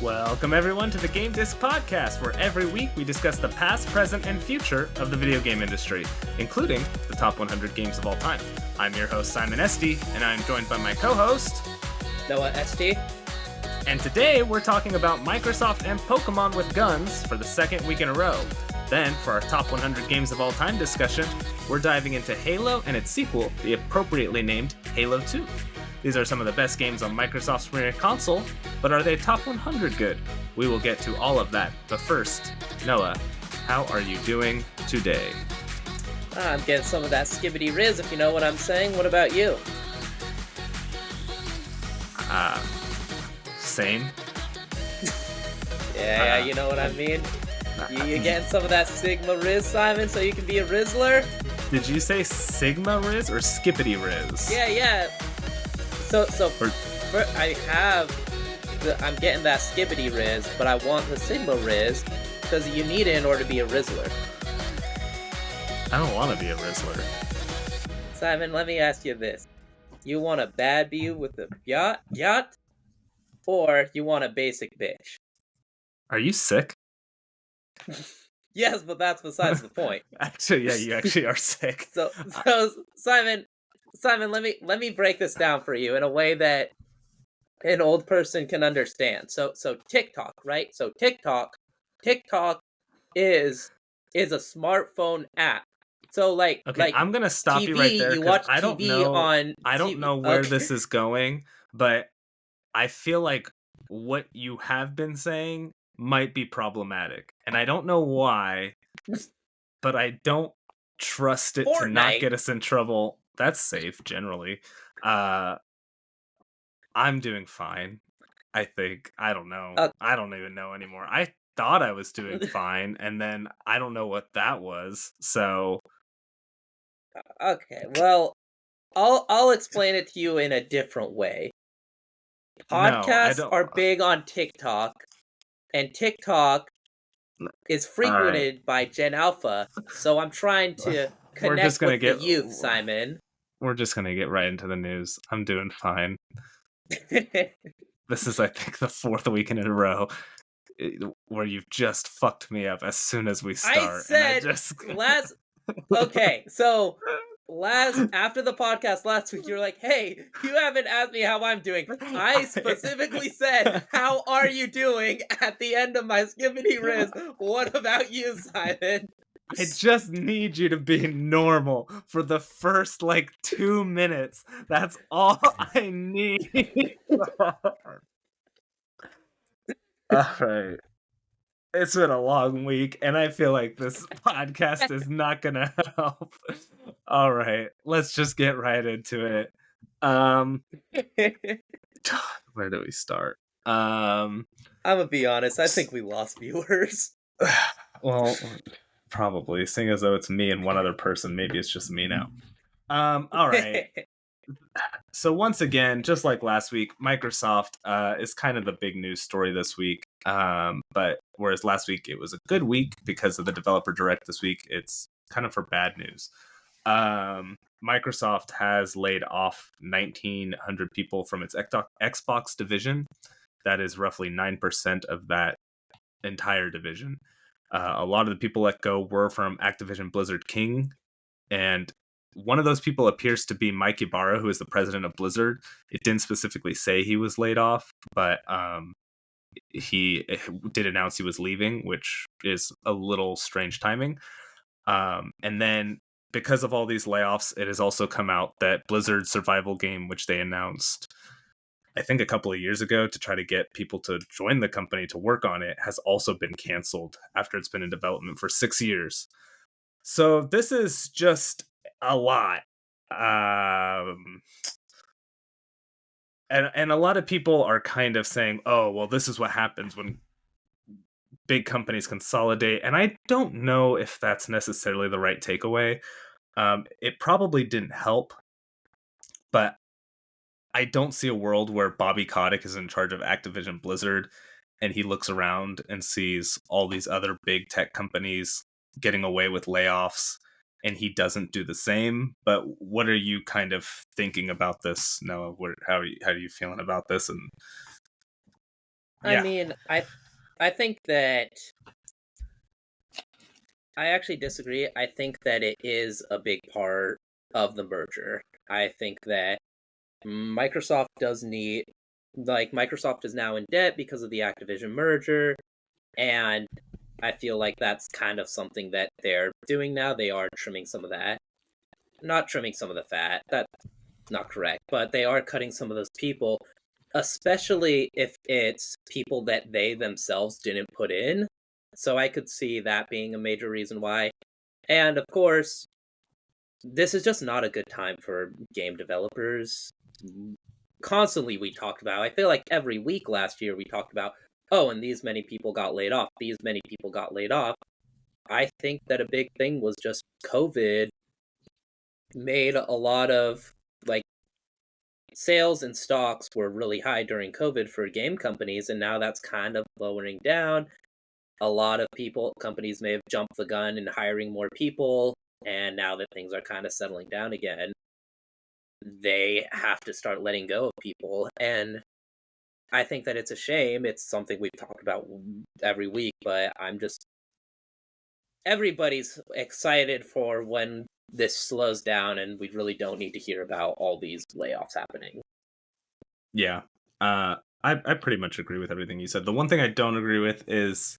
Welcome everyone to the Game Disc Podcast, where every week we discuss the past, present, and future of the video game industry, including the top 100 games of all time. I'm your host, Simon Esty, and I'm joined by my co-host, Noah Esty. And today we're talking about Microsoft and Pokemon with guns for the second week in a row. Then, for our top 100 games of all time discussion, we're diving into Halo and its sequel, the appropriately named Halo 2. These are some of the best games on Microsoft's premier console, but are they top 100 good? We will get to all of that, but first, Noah, how are you doing today? I'm getting some of that skibbity riz, if you know what I'm saying. What about you? Same. Yeah, you know what I mean? You getting some of that Sigma Riz, Simon, so you can be a Rizzler? Did you say Sigma Riz or Skippity Riz? Yeah. I'm getting that Skibbity Riz, but I want the Sigma Riz because you need it in order to be a Rizzler. I don't want to be a Rizzler. Simon, let me ask you this. You want a bad view with a yacht? Or you want a basic bitch? Are you sick? Yes, but that's besides the point. Actually, yeah, you actually are sick. So Simon, let me break this down for you in a way that an old person can understand. So TikTok, right? So TikTok is a smartphone app. So okay, I'm gonna stop TV, you right there. You watch I TV don't know where this is going, but I feel like what you have been saying might be problematic, and I don't know why, but I don't trust it to not get us in trouble. That's safe generally. I'm doing fine, I think. I don't know. I don't even know anymore. I thought I was doing fine, and then I don't know what that was. So okay, well, I'll explain it to you in a different way. Podcasts are big on TikTok, and TikTok is frequented by Gen Alpha, so I'm trying to connect with the youth, Simon. We're just gonna get right into the news. I'm doing fine. This is, I think, the fourth week in a row where you've just fucked me up as soon as we start. I said Okay, so after the podcast last week, you were like, hey, you haven't asked me how I'm doing. I specifically said, how are you doing at the end of my Skibbity Riz. What about you, Simon? I just need you to be normal for the first, 2 minutes. That's all I need. Alright. It's been a long week, and I feel like this podcast is not gonna help. All right, let's just get right into it. Where do we start? I'm gonna be honest. I think we lost viewers. Well, probably, seeing as though it's me and one other person. Maybe it's just me now. All right. So once again, just like last week, Microsoft is kind of the big news story this week. But whereas last week it was a good week because of the developer direct, this week it's kind of for bad news. Microsoft has laid off 1,900 people from its Xbox division. That is roughly 9% of that entire division. A lot of the people let go were from Activision Blizzard King, and one of those people appears to be Mike Ibarra, who is the president of Blizzard. It didn't specifically say he was laid off, but he did announce he was leaving, which is a little strange timing. And then because of all these layoffs, it has also come out that Blizzard's survival game, which they announced, I think, a couple of years ago to try to get people to join the company to work on it, has also been canceled after it's been in development for 6 years. So this is just a lot. And a lot of people are kind of saying, oh, well, this is what happens when big companies consolidate. And I don't know if that's necessarily the right takeaway. It probably didn't help, but I don't see a world where Bobby Kotick is in charge of Activision Blizzard and he looks around and sees all these other big tech companies getting away with layoffs and he doesn't do the same. But what are you kind of thinking about this, Noah? How are you feeling about this? And I mean, I think that I actually disagree. I think that it is a big part of the merger. I think that Microsoft does need, like, Microsoft is now in debt because of the Activision merger, and I feel like that's kind of something that they're doing now. They are trimming some of that. Not trimming some of the fat, that's not correct, but they are cutting some of those people, especially if it's people that they themselves didn't put in. So I could see that being a major reason why. And of course, this is just not a good time for game developers. Constantly, we talked about, I feel like every week last year, we talked about, oh, and these many people got laid off. These many people got laid off. I think that a big thing was just COVID made a lot of, like, sales and stocks were really high during COVID for game companies, and now that's kind of lowering down. A lot of companies may have jumped the gun in hiring more people, and now that things are kind of settling down again, they have to start letting go of people. And I think that it's a shame. It's something we've talked about every week, but everybody's excited for when this slows down and we really don't need to hear about all these layoffs happening. Yeah. I pretty much agree with everything you said. The one thing I don't agree with is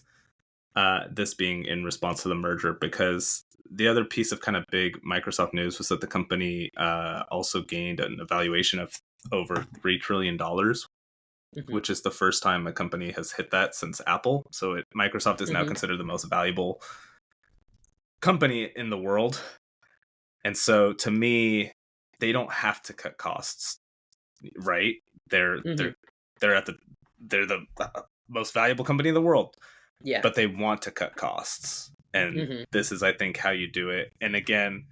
this being in response to the merger, because the other piece of kind of big Microsoft news was that the company also gained an evaluation of over $3 trillion, which is the first time a company has hit that since Apple. So Microsoft is now considered the most valuable company in the world. And so to me, they don't have to cut costs, right? They're the most valuable company in the world. Yeah. But they want to cut costs. And this is, I think, how you do it. And again,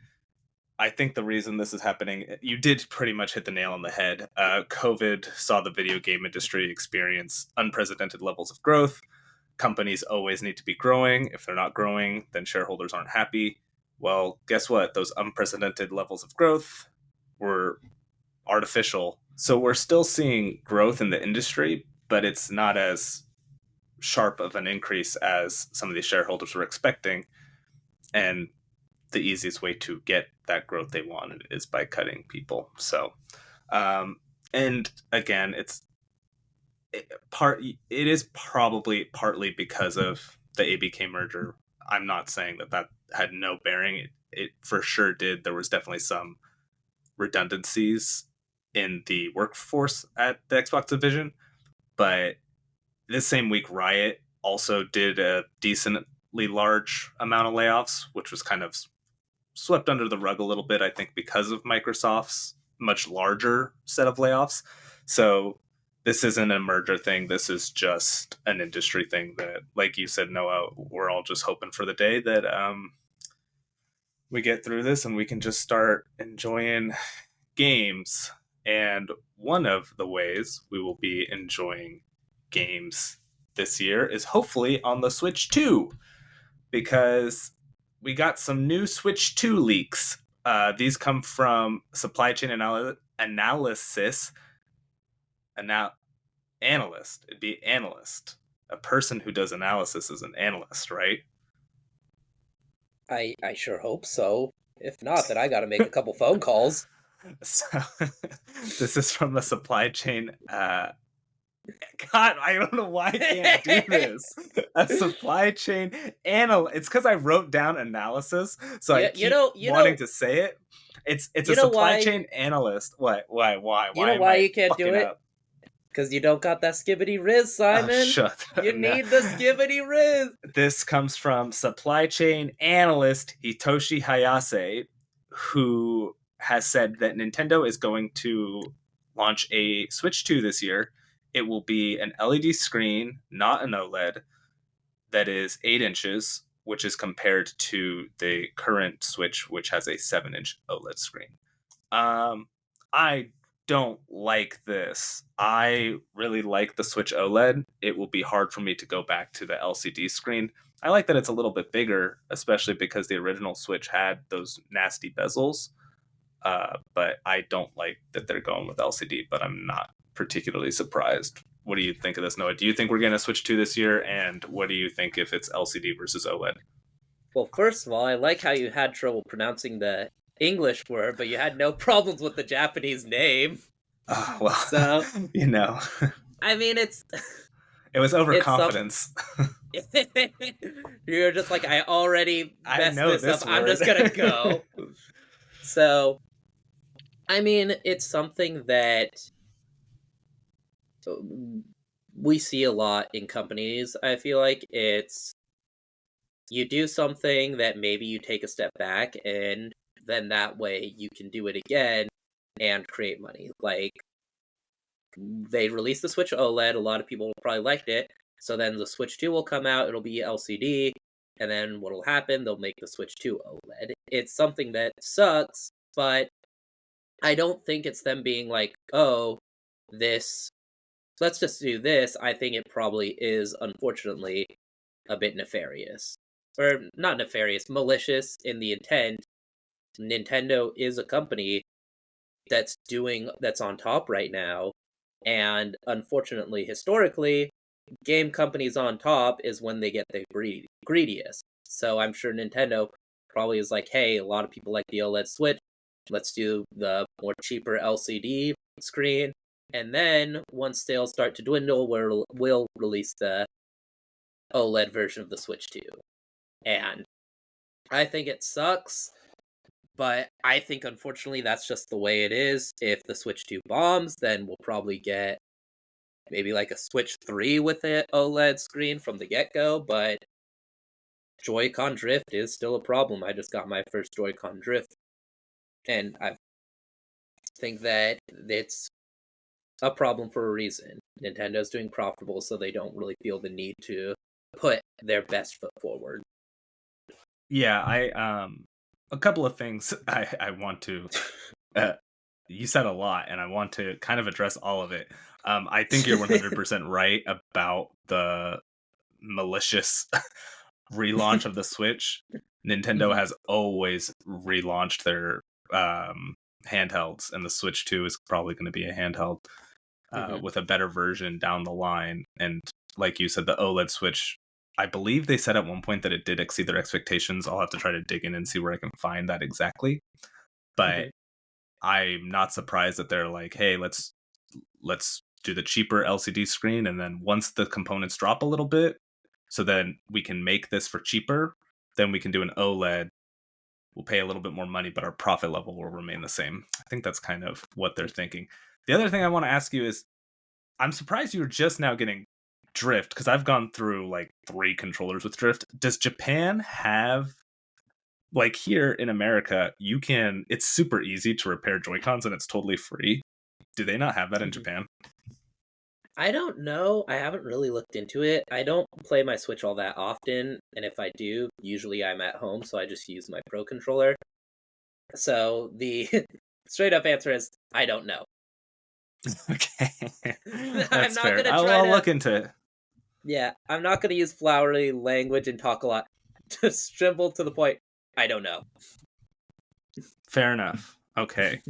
I think the reason this is happening, you did pretty much hit the nail on the head. COVID saw the video game industry experience unprecedented levels of growth. Companies always need to be growing. If they're not growing, then shareholders aren't happy. Well, guess what? Those unprecedented levels of growth were artificial. So we're still seeing growth in the industry, but it's not as sharp of an increase as some of these shareholders were expecting. And the easiest way to get that growth they wanted is by cutting people. So, and again, it is probably partly because of the ABK merger. I'm not saying that had no bearing. It for sure did. There was definitely some redundancies in the workforce at the Xbox division, but this same week, Riot also did a decently large amount of layoffs, which was kind of swept under the rug a little bit, I think, because of Microsoft's much larger set of layoffs. So this isn't a merger thing. This is just an industry thing that, like you said, Noah, we're all just hoping for the day that we get through this and we can just start enjoying games. And one of the ways we will be enjoying games this year is hopefully on the Switch 2, because we got some new Switch 2 leaks. These come from supply chain analysis. Analyst. It'd be analyst. A person who does analysis is an analyst, right? I sure hope so. If not, then I got to make a couple phone calls. So this is from the supply chain. God, I don't know why I can't do this. A supply chain analyst. It's because I wrote down analysis, so I keep wanting to say it. It's a supply chain analyst. What? Why? You know why you can't do it? Because you don't got that skibbity riz, Simon. Oh, shut up. You need the skibbity riz. This comes from supply chain analyst Hitoshi Hayase, who has said that Nintendo is going to launch a Switch 2 this year. It will be an LED screen, not an OLED, that is 8 inches, which is compared to the current Switch, which has a 7-inch OLED screen. I don't like this. I really like the Switch OLED. It will be hard for me to go back to the LCD screen. I like that it's a little bit bigger, especially because the original Switch had those nasty bezels. But I don't like that they're going with LCD, but I'm not particularly surprised what do you think of this, Noah? Do you think we're going to Switch 2 this year? And what do you think if it's LCD versus OLED? Well, first of all, I like how you had trouble pronouncing the English word, but you had no problems with the Japanese name. Oh, well, so you know, I mean, it was overconfidence. You're just like, I already messed this up. Word. I'm just gonna go. So, I mean, it's something that we see a lot in companies. I feel like it's you do something that maybe you take a step back, and then that way you can do it again and create money. Like, they released the Switch OLED, a lot of people probably liked it. So then the Switch 2 will come out, it'll be LCD, and then what'll happen, they'll make the Switch 2 OLED. It's something that sucks, but I don't think it's them being like, oh, this, let's just do this. I think it probably is, unfortunately, a bit nefarious. Or not nefarious, malicious in the intent. Nintendo is a company that's on top right now, and unfortunately, historically, game companies on top is when they get the greediest. So I'm sure Nintendo probably is like, hey, a lot of people like the OLED Switch. Let's do the more cheaper LCD screen. And then once sales start to dwindle, we'll release the OLED version of the Switch 2. And I think it sucks, but I think unfortunately that's just the way it is. If the Switch 2 bombs, then we'll probably get maybe like a Switch 3 with an OLED screen from the get-go, but Joy-Con drift is still a problem. I just got my first Joy-Con drift, and I think that it's a problem for a reason. Nintendo's doing profitable, so they don't really feel the need to put their best foot forward. Yeah, a couple of things I want to you said a lot, and I want to kind of address all of it. I think you're 100% right about the malicious relaunch of the Switch. Nintendo has always relaunched their handhelds, and the Switch 2 is probably going to be a handheld with a better version down the line. And like you said, the OLED Switch, I believe they said at one point that it did exceed their expectations. I'll have to try to dig in and see where I can find that exactly. But I'm not surprised that they're like, hey, let's do the cheaper LCD screen, and then once the components drop a little bit, so then we can make this for cheaper, then we can do an OLED. We'll pay a little bit more money, but our profit level will remain the same. I think that's kind of what they're thinking. The other thing I want to ask you is, I'm surprised you're just now getting drift, because I've gone through like 3 controllers with drift. Does Japan have, like here in America, it's super easy to repair Joy-Cons and it's totally free. Do they not have that in Japan? I don't know. I haven't really looked into it. I don't play my Switch all that often, and if I do, usually I'm at home, so I just use my Pro Controller. So the straight up answer is, I don't know. Okay. That's fair. I'll look into it. Yeah, I'm not going to use flowery language and talk a lot. Just simple to the point, I don't know. Fair enough. Okay.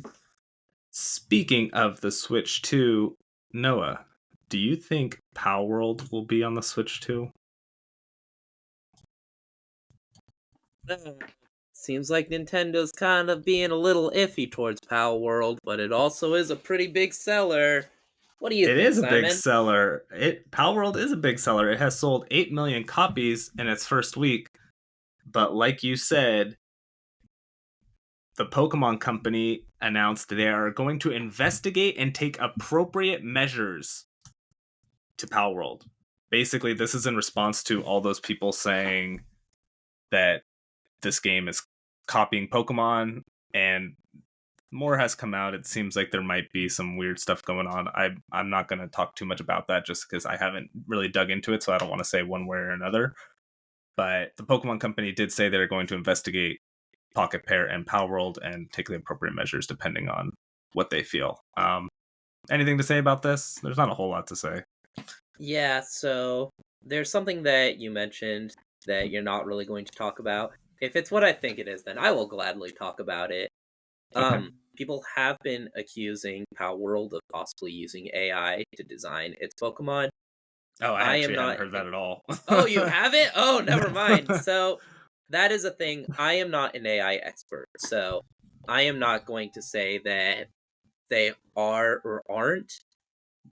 Speaking of the Switch 2, Noah, do you think Palworld will be on the Switch 2? Seems like Nintendo's kind of being a little iffy towards Palworld, but it also is a pretty big seller. What do you think, Simon? It is a big seller. Palworld is a big seller. It has sold 8 million copies in its first week. But like you said, the Pokemon Company announced they are going to investigate and take appropriate measures to Palworld. Basically, this is in response to all those people saying that this game is copying Pokemon, and more has come out. It seems like there might be some weird stuff going on. I'm not going to talk too much about that just because I haven't really dug into it, so I don't want to say one way or another. But the Pokemon Company did say they're going to investigate Pocket Pair and Palworld and take the appropriate measures depending on what they feel. Anything to say about this? There's not a whole lot to say. Yeah, so there's something that you mentioned that you're not really going to talk about. If it's what I think it is, then I will gladly talk about it. Okay. people have been accusing Palworld of possibly using AI to design its Pokemon. Oh, I I am actually hadn't not. heard that at all. Oh, you haven't? Oh, No. never mind. So that is a thing. I am not an AI expert, so I am not going to say that they are or aren't,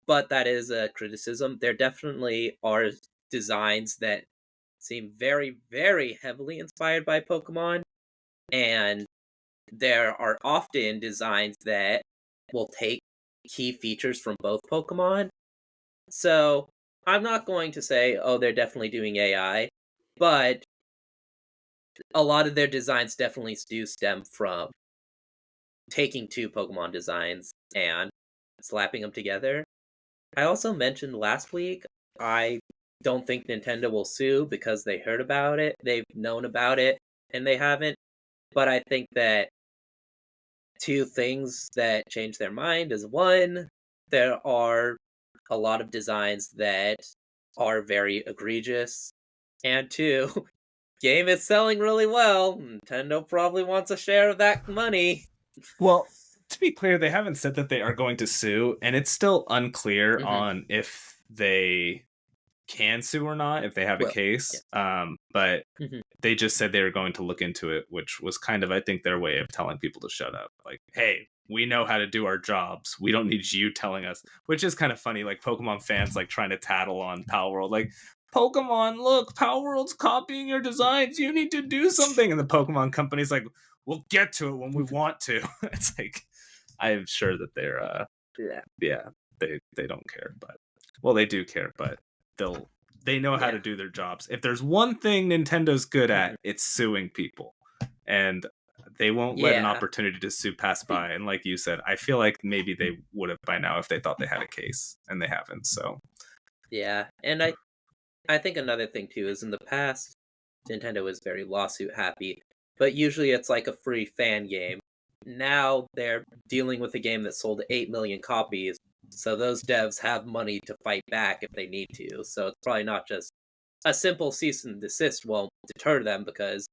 but that is a criticism. There definitely are designs that seem very, very heavily inspired by Pokemon, and there are often designs that will take key features from both Pokemon. So I'm not going to say, oh, they're definitely doing AI, but a lot of their designs definitely do stem from taking two Pokemon designs and slapping them together. I also mentioned last week, I don't think Nintendo will sue because they heard about it, they've known about it, and they haven't. But I think that two things that change their mind is one, there are a lot of designs that are very egregious, and two, game is selling really well. Nintendo probably wants a share of that money. Well, to be clear, they haven't said that they are going to sue, and it's still unclear Mm-hmm. on if they can sue or not, if they have a Well, yeah. case. But Mm-hmm. they just said they were going to look into it, which was kind of, I think, their way of telling people to shut up. Like, hey, we know how to do our jobs. We don't need you telling us, which is kind of funny. Like Pokemon fans like trying to tattle on Palworld, like, Pokemon, look, Palworld's copying your designs. You need to do something. And the Pokemon company's like, we'll get to it when we want to. It's like, I'm sure that they're, yeah, they don't care, but, well, they do care, but they know how to do their jobs. If there's one thing Nintendo's good at, it's suing people, and they won't let an opportunity to sue pass by. And like you said, I feel like maybe they would have by now if they thought they had a case, and they haven't. So yeah, and I think another thing too is in the past, Nintendo is very lawsuit happy, but usually it's like a free fan game. Now they're dealing with a game that sold 8 million copies, so those devs have money to fight back if they need to. So it's probably not just a simple cease and desist won't deter them because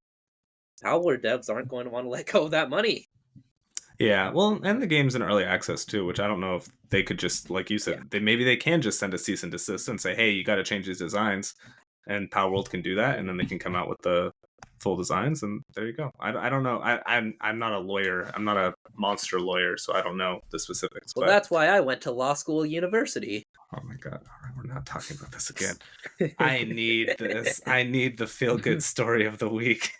Palworld devs aren't going to want to let go of that money. yeah, well, and the game's in early access too, which I don't know if they could just, like you said, maybe they can just send a cease and desist and say, hey, you got to change these designs, and Palworld can do that, and then they can come out with the full designs, and there you go. I don't know. I'm not a lawyer. I'm not a monster lawyer, so I don't know the specifics. Well, but that's why I went to law school university. Oh my god! All right, we're not talking about this again. I need this. I need the feel good story of the week.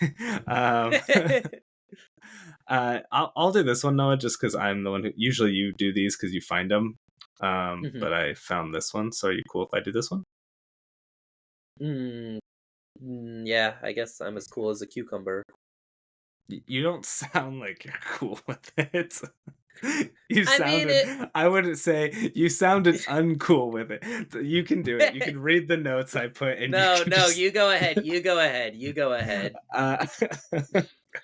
I'll do this one, Noah, just because I'm the one who usually you do these because you find them. But I found this one, so are you cool if I do this one? Yeah, I guess I'm as cool as a cucumber. You don't sound like you're cool with it. You sounded, I wouldn't say you sounded uncool with it. You can do it. You can read the notes I put and no, just... you go ahead. You go ahead.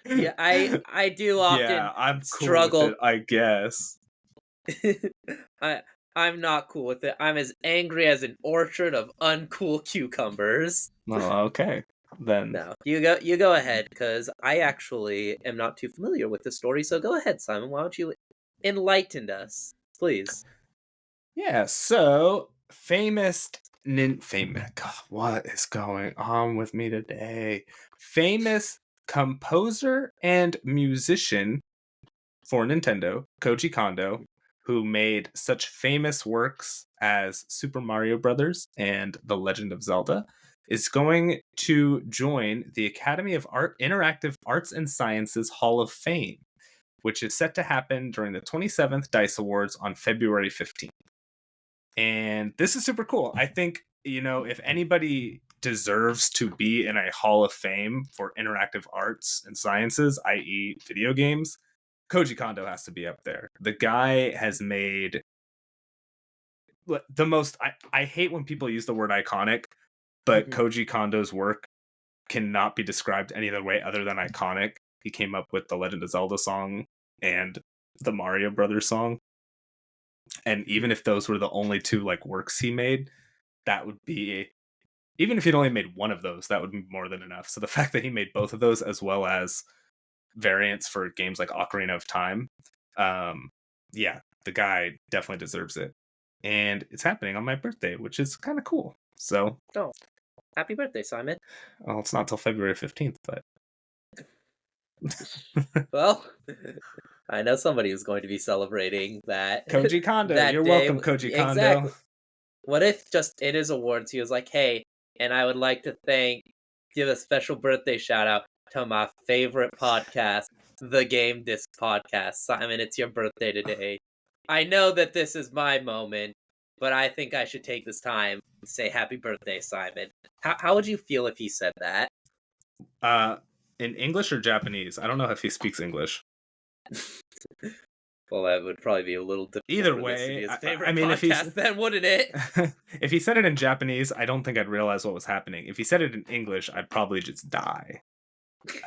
Yeah, I do often I'm struggle. cool with it, I guess. I'm not cool with it. I'm as angry as an orchard of uncool cucumbers. Oh, okay. Then no, you go ahead, because I actually am not too familiar with the story. So go ahead, Simon. Why don't you enlighten us, please? Yeah. So famous. God, what is going on with me today? Famous composer and musician for Nintendo, Koji Kondo, who made such famous works as Super Mario Brothers and The Legend of Zelda, is going to join the Academy of Interactive Arts and Sciences Hall of Fame, which is set to happen during the 27th DICE Awards on February 15th. And this is super cool. I think, if anybody deserves to be in a Hall of Fame for interactive arts and sciences, i.e. video games, Koji Kondo has to be up there. The guy has made the most... I hate when people use the word iconic, but Koji Kondo's work cannot be described any other way other than iconic. He came up with the Legend of Zelda song and the Mario Brothers song. And even if those were the only two works he made, that would be... even if he'd only made one of those, that would be more than enough. So the fact that he made both of those, as well as variants for games like Ocarina of Time, Yeah, the guy definitely deserves it. And it's happening on my birthday, which is kind of cool. So, Oh, happy birthday, Simon. well, it's not till February 15th, but Well, I know somebody who's going to be celebrating that Koji Kondo, that you're day. welcome, Koji Kondo. Exactly. What if just in his awards he was like, "Hey, and I would like to give a special birthday shout out to my favorite podcast, the Game Disc Podcast. Simon, it's your birthday today. I know that this is my moment, but I think I should take this time and say happy birthday, Simon." How would you feel if he said that? In English or Japanese? I don't know if he speaks English. Well, that would probably be a little difficult. Either for way, this to be his favorite I mean, podcast, if he's then wouldn't it? if he said it in Japanese, I don't think I'd realize what was happening. If he said it in English, I'd probably just die.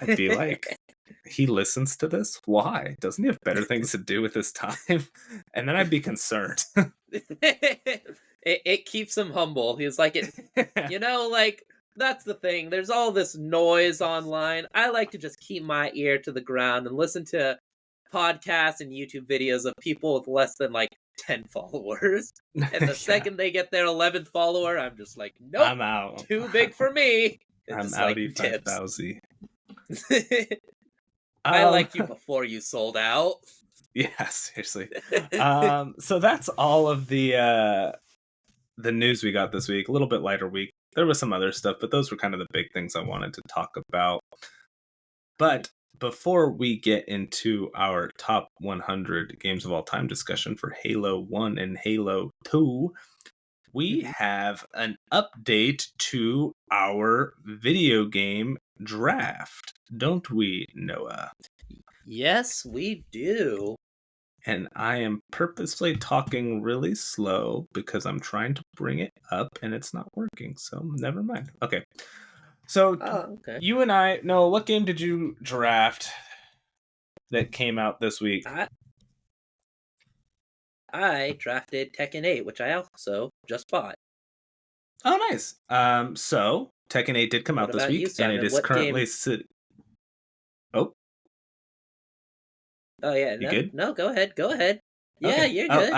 I'd be like, he listens to this? Why? Doesn't he have better things to do with his time? And then I'd be concerned. It keeps him humble. He's like, like, that's the thing. There's all this noise online. I like to just keep my ear to the ground and listen to podcasts and YouTube videos of people with less than like 10 followers. And the second they get their 11th follower, I'm just like, nope, I'm out. Too big for me. I'm outie 5,000. I liked you before you sold out. Yeah, seriously. So that's all of the news we got this week. A little bit lighter week. There was some other stuff, but those were kind of the big things I wanted to talk about. But before we get into our top 100 games of all time discussion for Halo 1 and Halo 2, we have an update to our video game draft, don't we, Noah? Yes, we do. And I am purposely talking really slow because I'm trying to bring it up and it's not working, so never mind. Okay. So you and I, Noah, what game did you draft that came out this week? I drafted Tekken 8, which I also just bought. Oh, nice. So Tekken 8 did come out this week, and it is currently sitting. Oh. Oh yeah. You good? No, go ahead. Yeah, okay. You're good.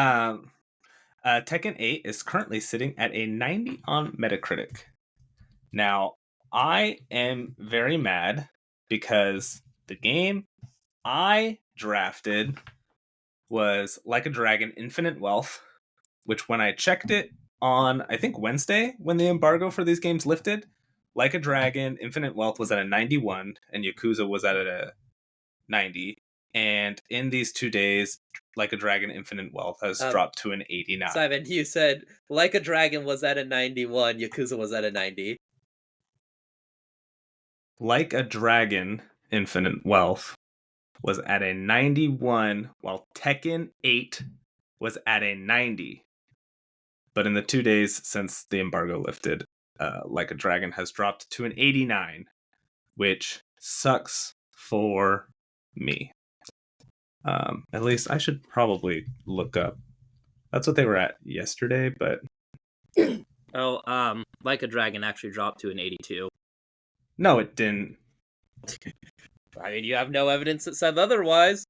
Tekken 8 is currently sitting at a 90 on Metacritic. Now, I am very mad because the game I drafted was Like a Dragon Infinite Wealth, which when I checked it on, I think Wednesday, when the embargo for these games lifted, Like a Dragon Infinite Wealth was at a 91 and Yakuza was at a 90. And in these 2 days, Like a Dragon Infinite Wealth has dropped to an 89. Simon, you said Like a Dragon was at a 91, Yakuza was at a 90. Like a Dragon Infinite Wealth was at a 91, while Tekken 8 was at a 90. But in the 2 days since the embargo lifted, Like a Dragon has dropped to an 89, which sucks for me. At least I should probably look up. That's what they were at yesterday, but... Like a Dragon actually dropped to an 82. No, it didn't. I mean, you have no evidence that said otherwise.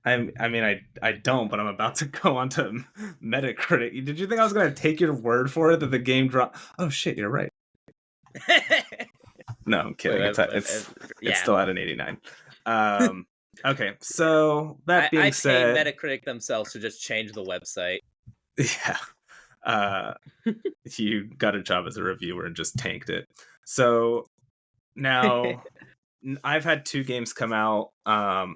I mean, I don't, but I'm about to go onto Metacritic. Did you think I was going to take your word for it that the game dropped? Oh, shit, you're right. No, I'm kidding. It's still at an 89. Okay, so that being said... I paid Metacritic themselves to just change the website. Yeah. You got a job as a reviewer and just tanked it. So now... I've had 2 games come out.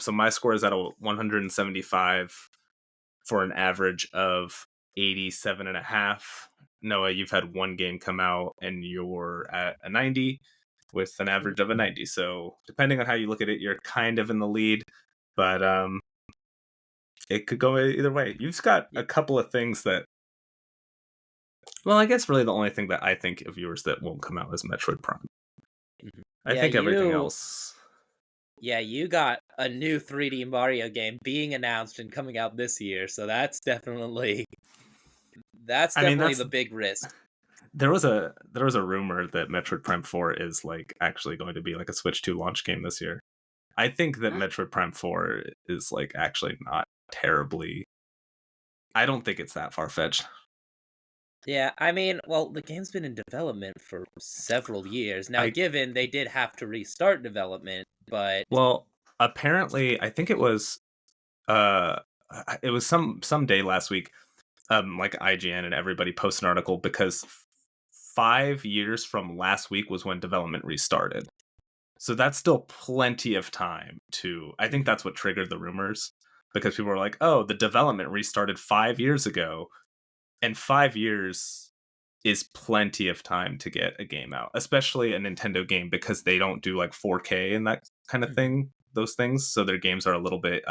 So my score is at a 175 for an average of 87.5. Noah, you've had 1 game come out and you're at a 90 with an average of a 90. So depending on how you look at it, you're kind of in the lead, but it could go either way. You've got a couple of things that, well, I guess really the only thing that I think of yours that won't come out is Metroid Prime. I think everything else... Yeah, you got a new 3D Mario game being announced and coming out this year, so that's definitely the big risk. There was a rumor that Metroid Prime 4 is like actually going to be like a Switch 2 launch game this year. I think that Metroid Prime 4 is like actually not terribly. I don't think it's that far-fetched. Yeah, I mean, well, the game's been in development for several years. Now, given they did have to restart development, but... Well, apparently, I think it was some day last week, like IGN and everybody posted an article because 5 years from last week was when development restarted. So that's still plenty of time I think that's what triggered the rumors, because people were like, oh, the development restarted 5 years ago. And 5 years is plenty of time to get a game out, especially a Nintendo game, because they don't do like 4K and that kind of thing, those things. So their games are a little bit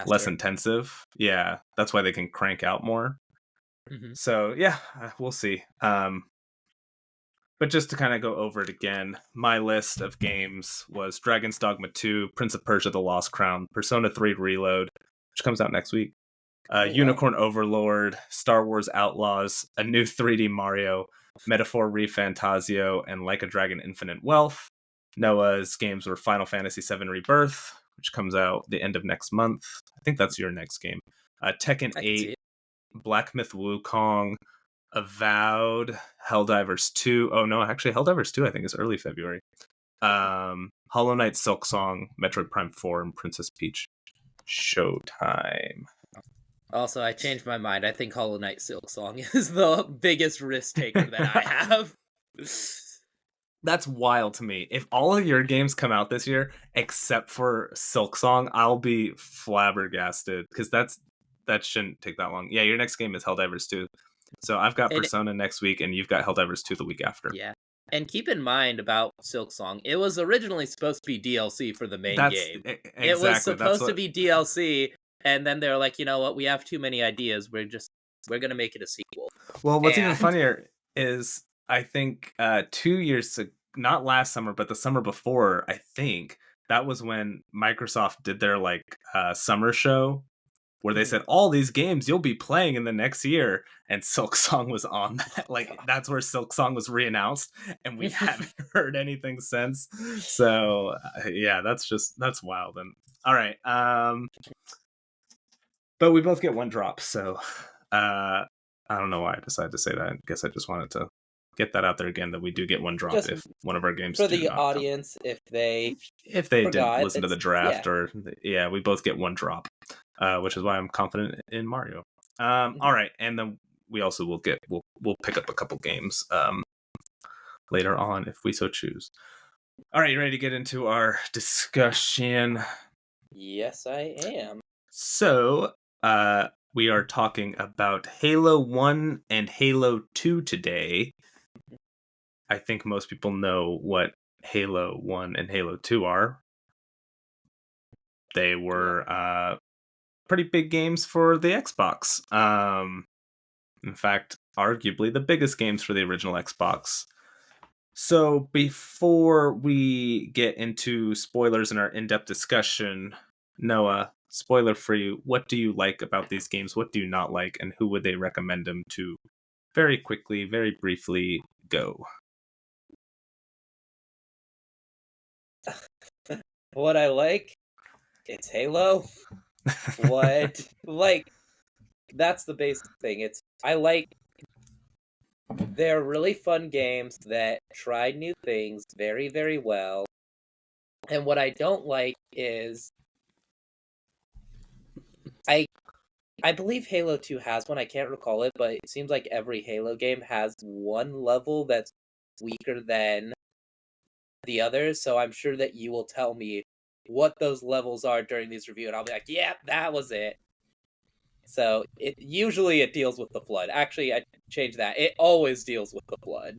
less intensive. Yeah, that's why they can crank out more. So yeah, we'll see. But just to kind of go over it again, my list of games was Dragon's Dogma 2, Prince of Persia: The Lost Crown, Persona 3 Reload, which comes out next week, Unicorn Overlord, Star Wars Outlaws, a new 3D Mario, Metaphor ReFantazio, and Like a Dragon Infinite Wealth. Noah's games were Final Fantasy VII Rebirth, which comes out the end of next month. I think that's your next game. Tekken 8, Black Myth Wukong, Avowed, Helldivers 2. Oh no, actually Helldivers 2 I think is early February. Hollow Knight Silksong, Metroid Prime 4, and Princess Peach Showtime. Also, I changed my mind. I think Hollow Knight Silksong is the biggest risk taker that I have. That's wild to me. If all of your games come out this year except for Silksong, I'll be flabbergasted, because that shouldn't take that long. Yeah, your next game is Helldivers 2. So I've got Persona next week, and you've got Helldivers 2 the week after. Yeah. And keep in mind about Silksong, it was originally supposed to be DLC for the main game. Exactly, it was supposed to be DLC, and then they're like, you know what, we have too many ideas, we're going to make it a sequel. Well, what's even funnier is, I think 2 years ago, not last summer, but the summer before, I think, that was when Microsoft did their like summer show, where they said all these games you'll be playing in the next year, and Silksong was on that. Like, that's where Silksong was reannounced, and we haven't heard anything since. So yeah, that's wild. And all right, but we both get one drop, so I don't know why I decided to say that. I guess I just wanted to get that out there again, that we do get one drop just if one of our games for the audience come. if they didn't listen to the draft, or we both get one drop, which is why I'm confident in Mario. All right, and then we also will we'll pick up a couple games later on if we so choose. All right, you ready to get into our discussion? Yes, I am. So we are talking about Halo 1 and Halo 2 today. I think most people know what Halo 1 and Halo 2 are. They were pretty big games for the Xbox. In fact, arguably the biggest games for the original Xbox. So before we get into spoilers in our in-depth discussion, Noah, spoiler free, what do you like about these games? What do you not like? And who would they recommend them to? Very quickly, very briefly, go. What I like, it's Halo. That's the basic thing. They're really fun games that tried new things very, very well. And what I don't like is, I believe Halo 2 has one, I can't recall it, but it seems like every Halo game has one level that's weaker than the others, so I'm sure that you will tell me what those levels are during this review, and I'll be like, yeah, that was it. So usually it deals with the Flood. Actually, I changed that. It always deals with the Flood.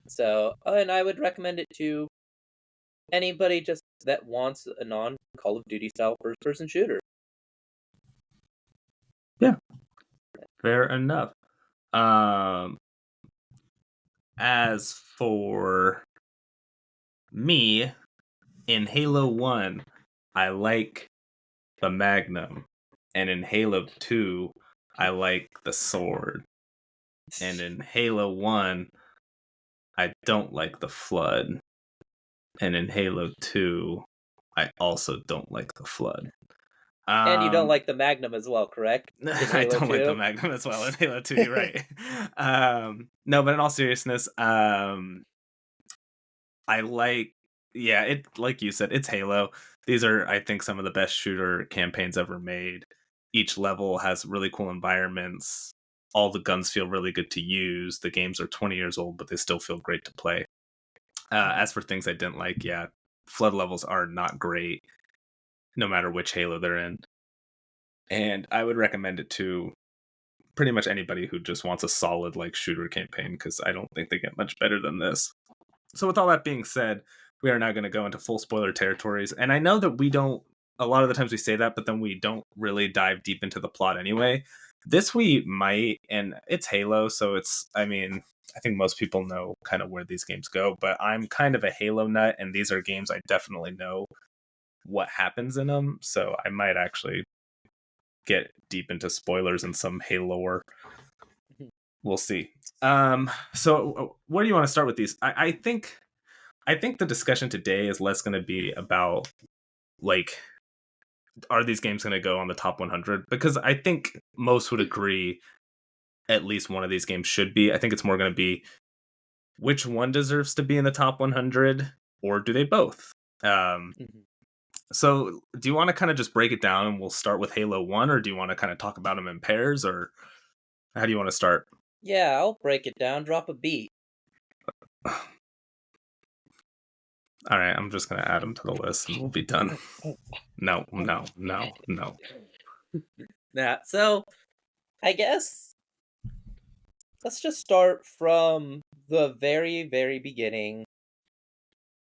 So, and I would recommend it to anybody just that wants a non-Call of Duty style first-person shooter. Yeah, fair enough. As for me, in Halo 1, I like the Magnum, and in Halo 2, I like the sword. And in Halo 1, I don't like the Flood. And in Halo 2, I also don't like the Flood. And you don't like the Magnum as well, correct? In I Halo don't 2? like the Magnum as well in Halo 2, you're right. No, but in all seriousness, I like, yeah, it, like you said, it's Halo. These are, I think, some of the best shooter campaigns ever made. Each level has really cool environments. All the guns feel really good to use. The games are 20 years old, but they still feel great to play. As for things I didn't like, yeah, flood levels are not great, no matter which Halo they're in. And I would recommend it to pretty much anybody who just wants a solid like shooter campaign, because I don't think they get much better than this. So with all that being said, we are now going to go into full spoiler territories. And I know that we don't, a lot of the times we say that, but then we don't really dive deep into the plot anyway. This we might, and it's Halo, so it's, I mean, I think most people know kind of where these games go, but I'm kind of a Halo nut, and these are games I definitely know what happens in them, so I might actually get deep into spoilers and some Halo lore. We'll see. So where do you want to start with these? I think the discussion today is less going to be about like, are these games going to go on the top 100? Because I think most would agree at least one of these games should be. I think it's more going to be which one deserves to be in the top 100, or do they both? So do you want to kind of just break it down, and we'll start with Halo 1, or do you want to kind of talk about them in pairs, or how do you want to start? Yeah, I'll break it down. Drop a beat. All right, I'm just going to add them to the list and we'll be done. No. Nah, so I guess let's just start from the very, very beginning.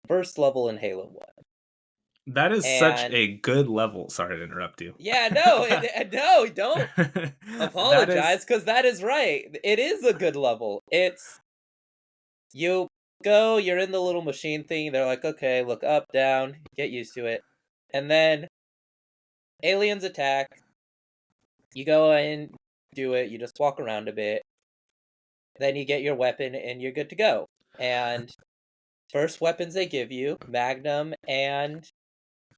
First level in Halo 1. That is such a good level. Sorry to interrupt you. Yeah, no, no, don't apologize, because that is right. It is a good level. It's, you go, you're in the little machine thing, they're like, okay, look up, down, get used to it. And then aliens attack, you go and do it, you just walk around a bit, then you get your weapon and you're good to go. And first weapons they give you, Magnum and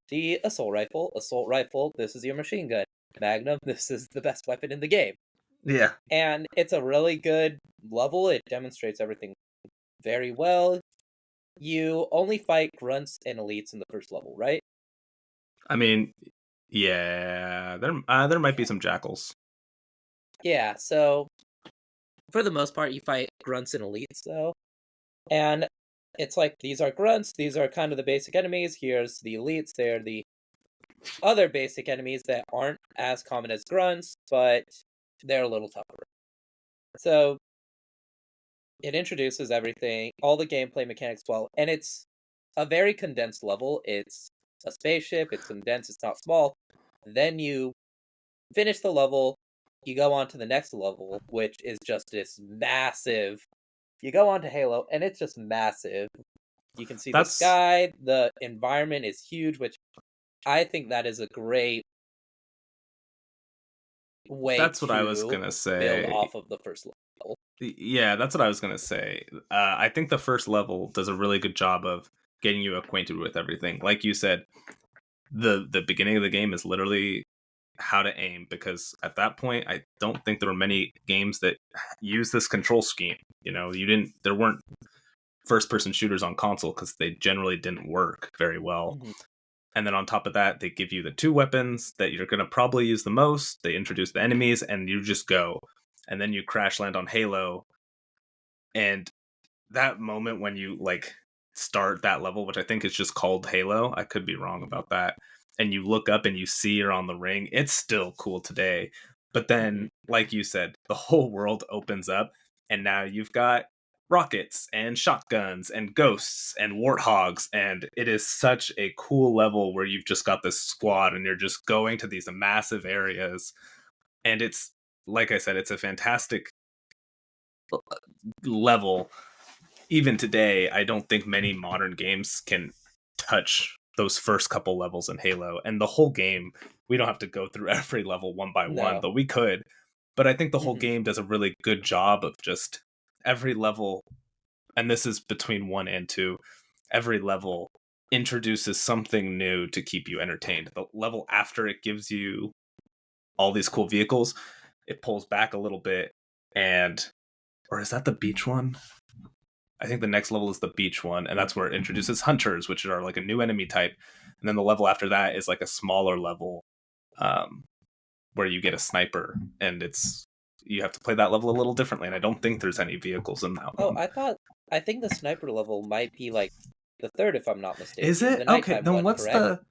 the assault rifle. Assault rifle, this is your machine gun. Magnum, this is the best weapon in the game. Yeah. And it's a really good level. It demonstrates everything very well. You only fight grunts and elites in the first level, right? I mean, yeah, there might be some jackals. Yeah, so for the most part, you fight grunts and elites, though. And it's like, these are grunts, these are kind of the basic enemies, here's the elites, they're the other basic enemies that aren't as common as grunts, but they're a little tougher. So it introduces everything, all the gameplay mechanics well, and it's a very condensed level. It's a spaceship, it's condensed, it's not small. Then you finish the level, you go on to the next level, which is just this massive. You go on to Halo, and it's just massive. You can see the sky, the environment is huge, which I think that is a great way that's what I was gonna say. Build off of the first level. Yeah, that's what I was gonna say. I think the first level does a really good job of getting you acquainted with everything. Like you said, the beginning of the game is literally how to aim, because at that point I don't think there were many games that use this control scheme. You know, there weren't first person shooters on console because they generally didn't work very well. Mm-hmm. And then on top of that, they give you the two weapons that you're going to probably use the most. They introduce the enemies and you just go. And then you crash land on Halo. And that moment when you like start that level, which I think is just called Halo, I could be wrong about that, and you look up and you see you're on the ring, it's still cool today. But then, like you said, the whole world opens up, and now you've got rockets and shotguns and ghosts and warthogs, and it is such a cool level where you've just got this squad and you're just going to these massive areas. And it's, like I said, it's a fantastic level. Even today, I don't think many modern games can touch those first couple levels in Halo. And the whole game, we don't have to go through every level one by one, but we could. But I think the whole game does a really good job of just every level, and this is between 1 and 2, every level introduces something new to keep you entertained. The level after it gives you all these cool vehicles, it pulls back a little bit, or is that the beach one? I think the next level is the beach one, and that's where it introduces hunters, which are like a new enemy type. And then the level after that is like a smaller level, where you get a sniper, and you have to play that level a little differently. And I don't think there's any vehicles in that one. I think the sniper level might be like the third, if I'm not mistaken. Is it? The Okay, nighttime then one, what's correct?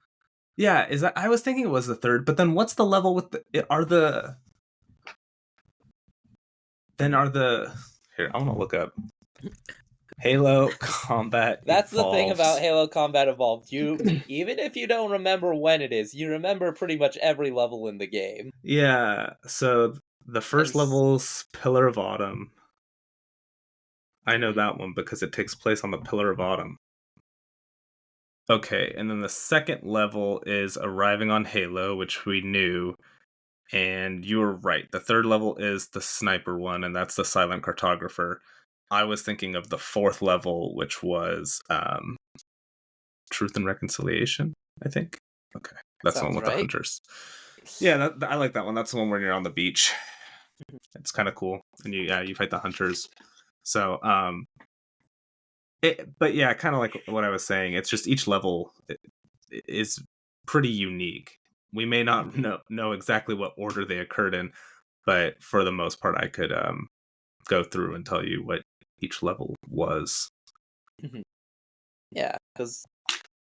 yeah, is that, I was thinking it was the third, but then what's the level with here, I want to look up Halo Combat That's the thing about Evolves. Halo Combat Evolved. You, even if you don't remember when it is, you remember pretty much every level in the game. Yeah, so the first level's Pillar of Autumn. I know that one because it takes place on the Pillar of Autumn. Okay, and then the second level is Arriving on Halo, which we knew. And you were right. The third level is the sniper one, and that's the silent cartographer. I was thinking of the fourth level, which was Truth and Reconciliation, I think. Okay, that's the one with the hunters. Yeah, I like that one. That's the one where you're on the beach. It's kind of cool, and you fight the hunters. So, but yeah, kind of like what I was saying. It's just each level is pretty unique. We may not know exactly what order they occurred in, but for the most part, I could go through and tell you what each level was. Yeah, because,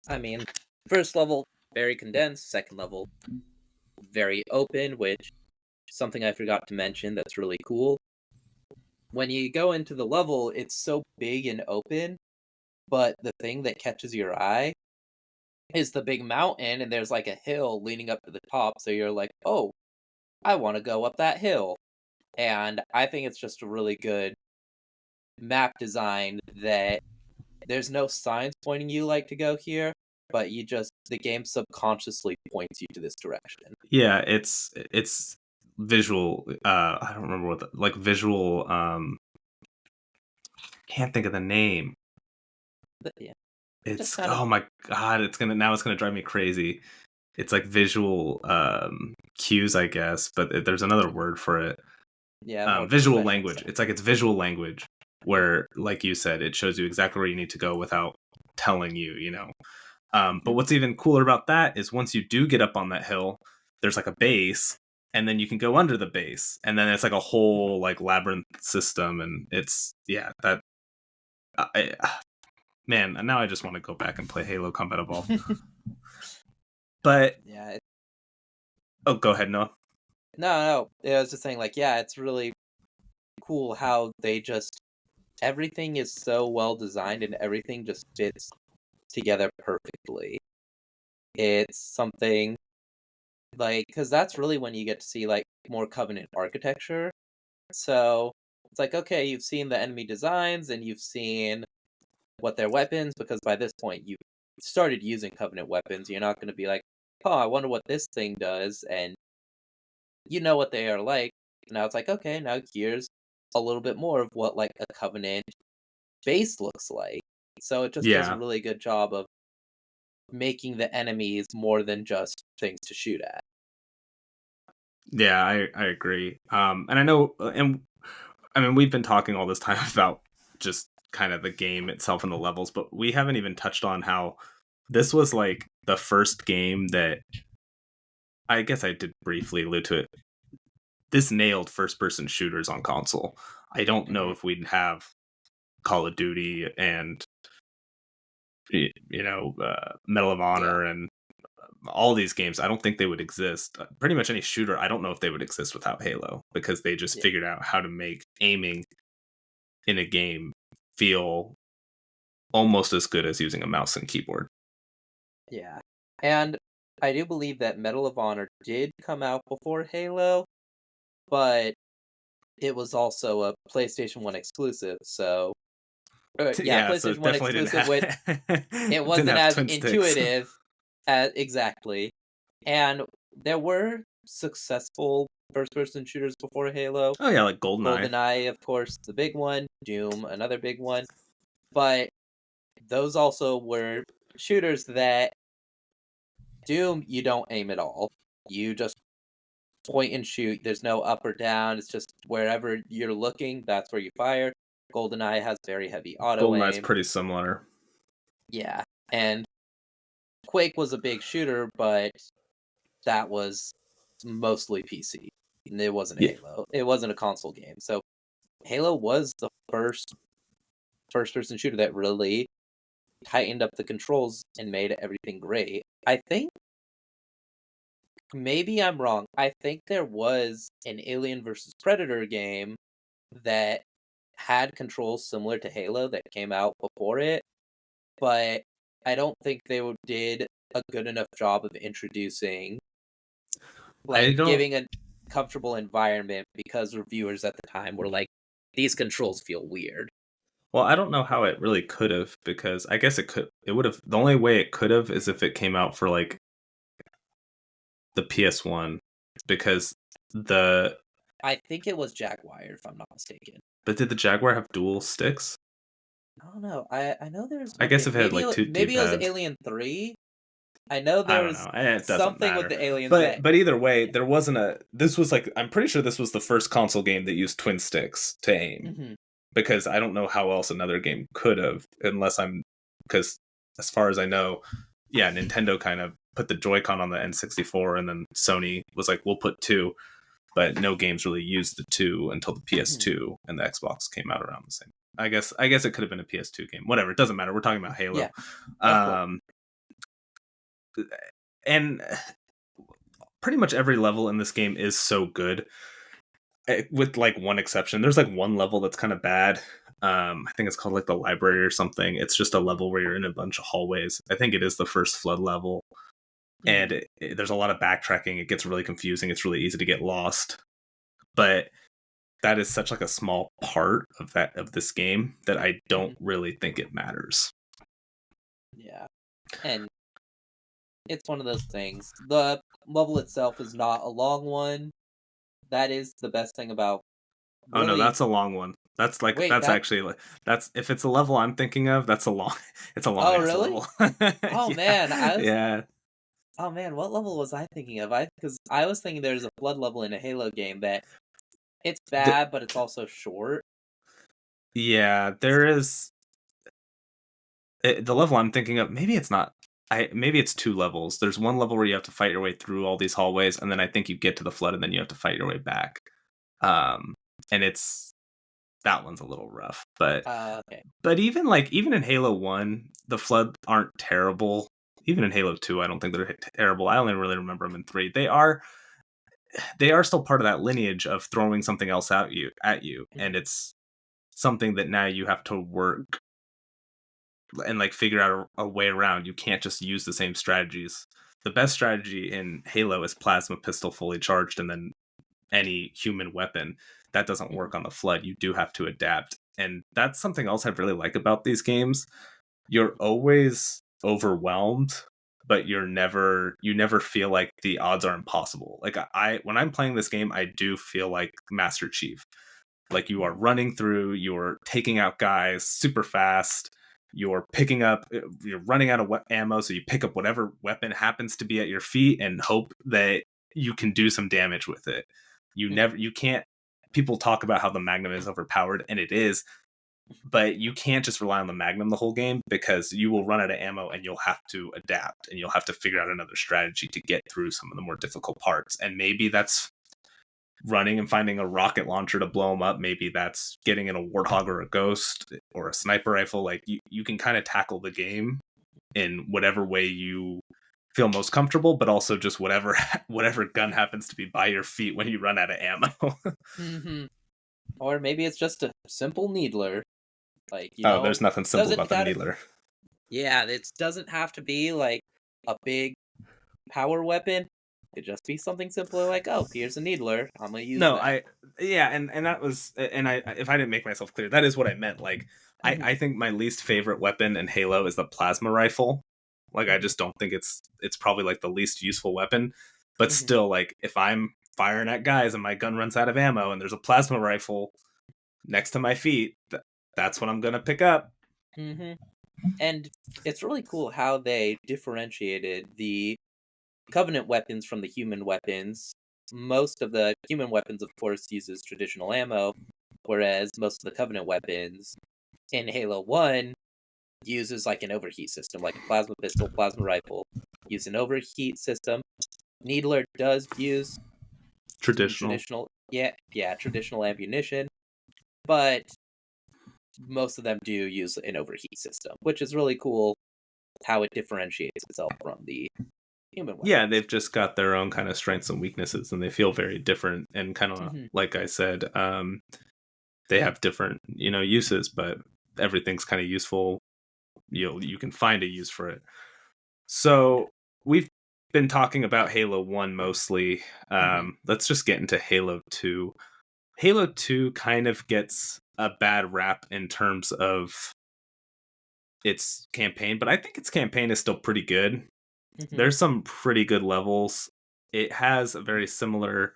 I mean, first level, very condensed. Second level, very open, which is something I forgot to mention that's really cool. When you go into the level, it's so big and open, but the thing that catches your eye is the big mountain, and there's like a hill leading up to the top, so you're like, oh, I want to go up that hill. And I think it's just a really good map design that there's no signs pointing you like to go here, but the game subconsciously points you to this direction. Yeah, it's visual. I don't remember what visual. Can't think of the name. But yeah, It's oh my god! It's gonna drive me crazy. It's like visual cues, I guess, but there's another word for it. Yeah, visual language. It's like it's visual language where, like you said, it shows you exactly where you need to go without telling you. But what's even cooler about that is once you do get up on that hill, there's like a base, and then you can go under the base, and then it's like a whole like labyrinth system, and it's that. Man, now I just want to go back and play Halo Combat Evolved. But yeah. Oh, go ahead, Noah. No. I was just saying, it's really cool how everything is so well designed and everything just fits together perfectly. It's something because that's really when you get to see more Covenant architecture. So it's like, okay, you've seen the enemy designs and you've seen what their weapons, because by this point you started using Covenant weapons. You're not going to be like, oh, I wonder what this thing does, and you know what they are like. Now it's like, okay, now here's a little bit more of what a Covenant base looks like. So it just does a really good job of making the enemies more than just things to shoot at. Yeah, I agree. And I know, and I mean, we've been talking all this time about just kind of the game itself and the levels, but we haven't even touched on how this was like the first game that, I guess I did briefly allude to it. This nailed first-person shooters on console. I don't know if we'd have Call of Duty and Medal of Honor and all these games. I don't think they would exist. Pretty much any shooter, I don't know if they would exist without Halo, because they just figured out how to make aiming in a game feel almost as good as using a mouse and keyboard. Yeah. And I do believe that Medal of Honor did come out before Halo, but it was also a PlayStation 1 exclusive, so PlayStation 1 exclusive, which it wasn't as intuitive as exactly. And there were successful first-person shooters before Halo. Oh yeah, like GoldenEye. GoldenEye, of course, the big one. Doom, another big one. But those also were shooters that Doom, you don't aim at all. You just point and shoot. There's no up or down. It's just wherever you're looking, that's where you fire. GoldenEye has very heavy auto GoldenEye's aim. pretty similar. Yeah, and Quake was a big shooter, but that was mostly PC. It wasn't Halo. It wasn't a console game. So Halo was the first-person shooter that really tightened up the controls and made everything great. I think maybe I'm wrong. I think there was an Alien vs Predator game that had controls similar to Halo that came out before it, but I don't think they did a good enough job of introducing, giving a comfortable environment, because reviewers at the time were like, these controls feel weird. Well, I don't know how it really could have, because I guess it would have. The only way it could have is if it came out for like the PS1, because I think it was Jaguar, if I'm not mistaken. But did the Jaguar have dual sticks? I don't know. I know there's. I guess if it had like two. Maybe it was Alien 3. I know there was something with the aliens. But either way, there wasn't a. This was like, I'm pretty sure this was the first console game that used twin sticks to aim. Mm-hmm. Because I don't know how else another game could have, because as far as I know, yeah, Nintendo kind of put the Joy-Con on the N64, and then Sony was like, we'll put two, but no games really used the two until the PS2 and the Xbox came out around the same. I guess it could have been a PS2 game. Whatever, it doesn't matter. We're talking about Halo. Yeah. And pretty much every level in this game is so good, with like one exception. There's like one level that's kind of bad. I think it's called like the library or something. It's just a level where you're in a bunch of hallways. I think it is the first flood level. And there's a lot of backtracking. It gets really confusing. It's really easy to get lost. But that is such like a small part of this game that I don't really think it matters. Yeah. And it's one of those things. The level itself is not a long one. That is the best thing about. Really... Oh no, that's a long one. That's like that's if it's a level I'm thinking of, that's a long. It's a long. Oh really? Level. Oh man, yeah. Oh man, what level was I thinking of? Because I was thinking there's a flood level in a Halo game that it's bad, but it's also short. Yeah, there is. The level I'm thinking of, maybe it's not. Maybe it's two levels. There's one level where you have to fight your way through all these hallways, and then I think you get to the flood, and then you have to fight your way back. And that one's a little rough, but okay. But even in Halo 1, the flood aren't terrible. Even in Halo 2, I don't think they're terrible. I only really remember them in 3. They are still part of that lineage of throwing something else at you, and it's something that now you have to work and like figure out a way around. You can't just use the same strategies. The best strategy in Halo is plasma pistol fully charged, and then any human weapon. That doesn't work on the flood. You do have to adapt. And that's something else I really like about these games. You're always overwhelmed, but you never feel like the odds are impossible. Like when I'm playing this game, I do feel like Master Chief. Like you are running through, you're taking out guys super fast. You're running out of ammo, so you pick up whatever weapon happens to be at your feet and hope that you can do some damage with it. You can't. People talk about how the Magnum is overpowered, and it is, but you can't just rely on the Magnum the whole game, because you will run out of ammo and you'll have to adapt and you'll have to figure out another strategy to get through some of the more difficult parts. And maybe that's running and finding a rocket launcher to blow them up. Maybe that's getting in a Warthog or a Ghost or a sniper rifle. Like you can kind of tackle the game in whatever way you feel most comfortable, but also just whatever gun happens to be by your feet when you run out of ammo. Mm-hmm. Or maybe it's just a simple needler. Like there's nothing simple about the needler. Yeah, it doesn't have to be like a big power weapon. It could just be something simpler, like, oh, here's a needler. I'm gonna use that. And that was, and if I didn't make myself clear, that is what I meant. Like, I think my least favorite weapon in Halo is the plasma rifle. Like, I just don't think it's probably like the least useful weapon. But still, like, if I'm firing at guys and my gun runs out of ammo and there's a plasma rifle next to my feet, that's what I'm gonna pick up. Mm-hmm. And it's really cool how they differentiated the Covenant weapons from the human weapons. Most of the human weapons, of course, uses traditional ammo, whereas most of the Covenant weapons in Halo 1 uses like an overheat system, like a plasma pistol, plasma rifle, use an overheat system. Needler does use some Traditional. traditional, traditional ammunition, but most of them do use an overheat system, which is really cool how it differentiates itself from the human weapon. Yeah, they've just got their own kind of strengths and weaknesses, and they feel very different. And kind of like I said, they have different uses, but everything's kind of useful. You can find a use for it. So we've been talking about Halo 1 mostly. Let's just get into Halo 2. Halo 2 kind of gets a bad rap in terms of its campaign, but I think its campaign is still pretty good. There's some pretty good levels. It has a very similar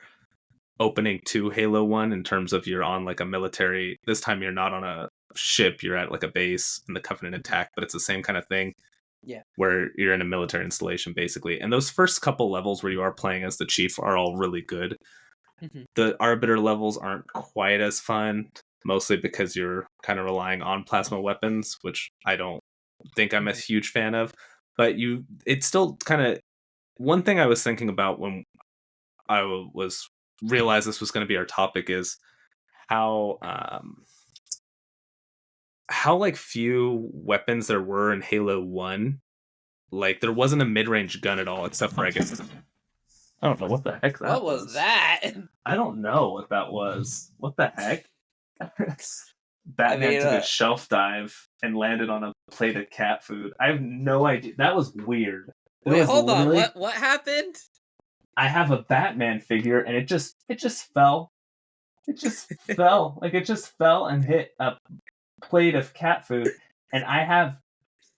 opening to Halo 1 in terms of you're on like a military. This time you're not on a ship, you're at like a base in the Covenant attack, but it's the same kind of thing. Yeah. Where you're in a military installation basically. And those first couple levels where you are playing as the chief are all really good. The Arbiter levels aren't quite as fun, mostly because you're kind of relying on plasma weapons, which I don't think I'm a huge fan of. But it's still kind of one thing I was thinking about when I was realized this was going to be our topic is how like few weapons there were in Halo 1. Like there wasn't a mid-range gun at all, except for I guess I don't know what the heck that was. What was that? I don't know what that was. What the heck? Batman took a shelf dive and landed on a plate of cat food. I have no idea. That was weird. Wait, hold on. What happened? I have a Batman figure and it just fell. It just fell. Like it just fell and hit a plate of cat food. And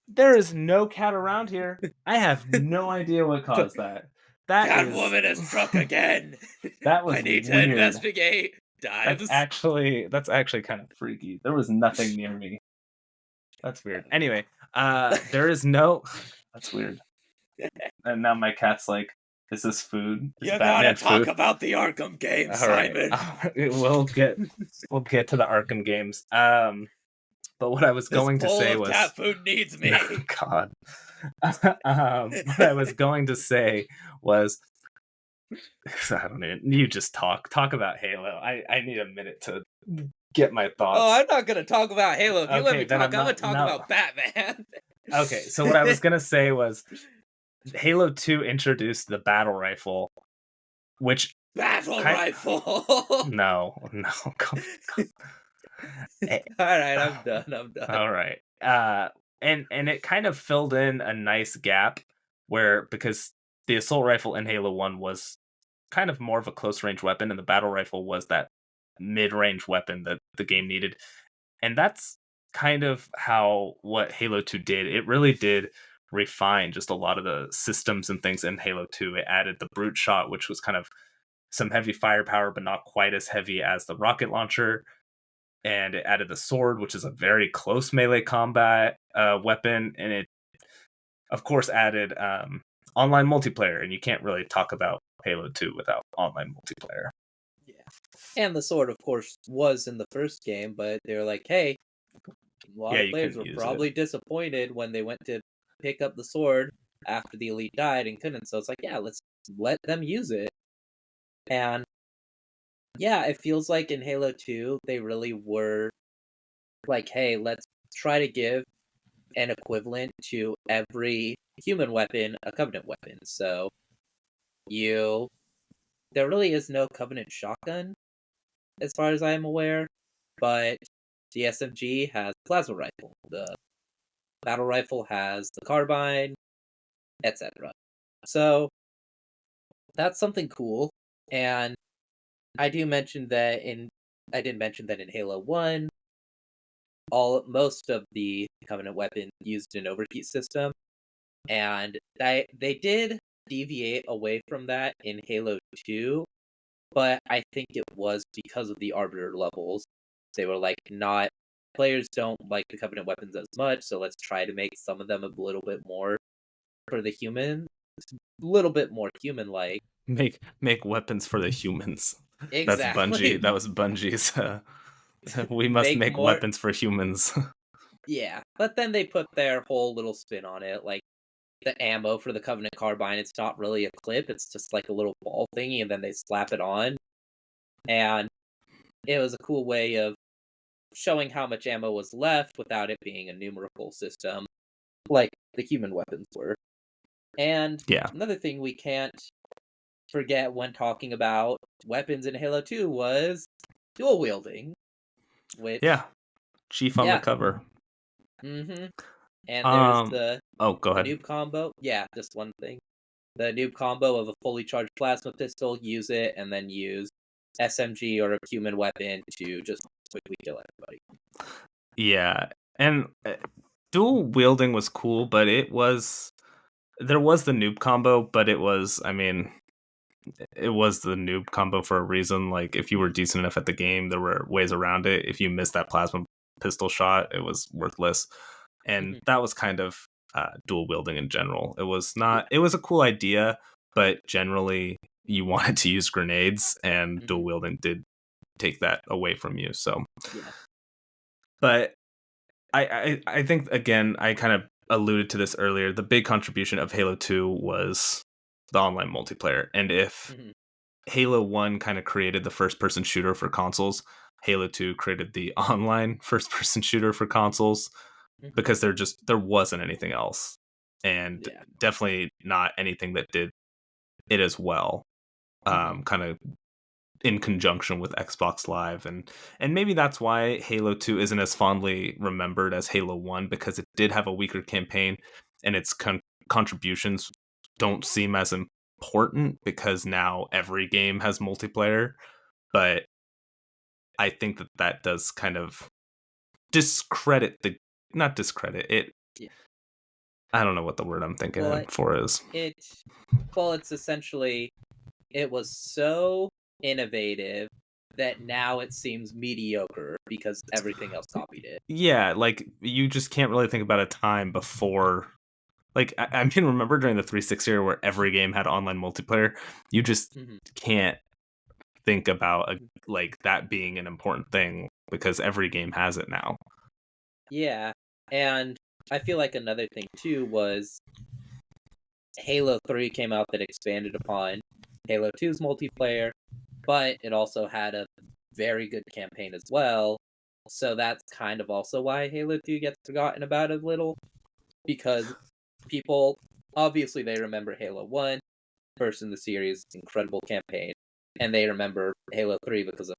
there is no cat around here. I have no idea what caused that. Catwoman is struck again. That was I need weird. to investigate. Dives. That's actually kind of freaky. There was nothing near me. That's weird. Anyway, there is no. That's weird. And now my cat's like, "Is this food? You gotta talk about the Arkham games, Simon." We'll get to the Arkham games. But what I was going to say was cat food needs me. God. What I was going to say was I don't know. You just talk about Halo. I need a minute to get my thoughts. Oh, I'm not gonna talk about Halo. If you let me talk, I'm gonna talk about Batman. Okay, so what I was gonna say was Halo 2 introduced the battle rifle, which rifle. No. Come. All right, I'm done. All right. And it kind of filled in a nice gap because the assault rifle in Halo 1 was kind of more of a close range weapon, and the battle rifle was that mid-range weapon that the game needed. And that's kind of what Halo 2 did. It really did refine just a lot of the systems and things in Halo 2. It added the brute shot, which was kind of some heavy firepower, but not quite as heavy as the rocket launcher. And it added the sword, which is a very close melee combat weapon. And it, of course, added online multiplayer. And you can't really talk about Halo 2 without online multiplayer. Yeah. And the sword, of course, was in the first game, but they were like, hey, a lot of players were probably disappointed when they went to pick up the sword after the Elite died and couldn't. So it's like, yeah, let's let them use it. And yeah, it feels like in Halo 2, they really were like, hey, let's try to give an equivalent to every human weapon a Covenant weapon. So there really is no Covenant shotgun, as far as I am aware, but the SMG has plasma rifle. The battle rifle has the carbine, etc. So that's something cool. And I did mention that in Halo 1, most of the Covenant weapons used an overheat system, and they did deviate away from that in Halo 2, but I think it was because of the Arbiter levels. They were like not players don't like the Covenant weapons as much, so let's try to make some of them a little bit more for the human, a little bit more human-like. Make weapons for the humans. That's Exactly. Bungie. That was Bungie's. We must make more. weapons for humans. Yeah, but then they put their whole little spin on it, like the ammo for the Covenant carbine. It's not really a clip; it's just like a little ball thingy, and then they slap it on. And it was a cool way of showing how much ammo was left without it being a numerical system, like the human weapons were. And yeah, another thing we can't forget when talking about weapons in Halo 2 was dual wielding, which Chief on the cover. Mm-hmm. And there's the go ahead. noob combo. Yeah, just one thing. The noob combo of a fully charged plasma pistol, use it, and then use SMG or a human weapon to just quickly kill everybody. Yeah, and dual wielding was cool, but there was the noob combo, but it was the noob combo for a reason. Like, if you were decent enough at the game, there were ways around it. If you missed that plasma pistol shot, it was worthless. And that was kind of dual wielding in general. It was not. It was a cool idea, but generally you wanted to use grenades, and dual wielding did take that away from you. So, but I think, again, I kind of alluded to this earlier. The big contribution of Halo 2 was the online multiplayer, and if Halo 1 kind of created the first-person shooter for consoles, Halo 2 created the online first-person shooter for consoles, because there wasn't anything else, and definitely not anything that did it as well. Kind of in conjunction with Xbox Live, and maybe that's why Halo 2 isn't as fondly remembered as Halo 1, because it did have a weaker campaign, and its contributions don't seem as important because now every game has multiplayer. But I think that does kind of discredit not discredit it. I don't know what the word I'm thinking for is. It's essentially, it was so innovative that now it seems mediocre because everything else copied it. Yeah, like, you just can't really think about a time before. Like, I mean, remember during the 360 era where every game had online multiplayer? You just can't think about like that being an important thing because every game has it now. Yeah, and I feel like another thing too was Halo 3 came out that expanded upon Halo 2's multiplayer, but it also had a very good campaign as well. So that's kind of also why Halo 2 gets forgotten about a little, because people, obviously, they remember Halo 1, first in the series, incredible campaign, and they remember Halo 3 because of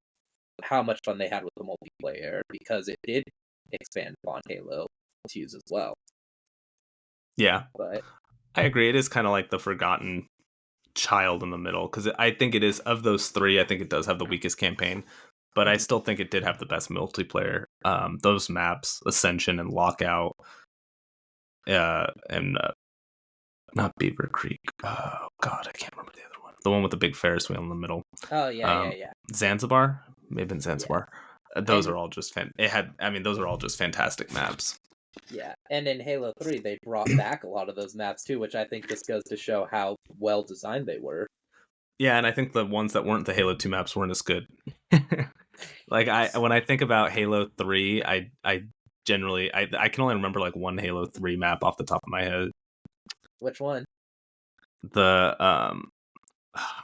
how much fun they had with the multiplayer, because it did expand upon Halo 2's as well. Yeah, but I agree. It is kind of like the forgotten child in the middle, because I think it is, of those three, I think it does have the weakest campaign, but I still think it did have the best multiplayer. Those maps, Ascension and Lockout, and not Beaver Creek. Oh God, I can't remember the other one. The one with the big Ferris wheel in the middle. Oh yeah. Zanzibar, maybe Zanzibar. Yeah. Those are all just those are all just fantastic maps. Yeah, and in Halo 3, they brought back a lot of those maps too, which I think just goes to show how well designed they were. Yeah, and I think the ones that weren't the Halo 2 maps weren't as good. Like, when I think about Halo 3, I generally I can only remember like one Halo 3 map off the top of my head. Which one? The I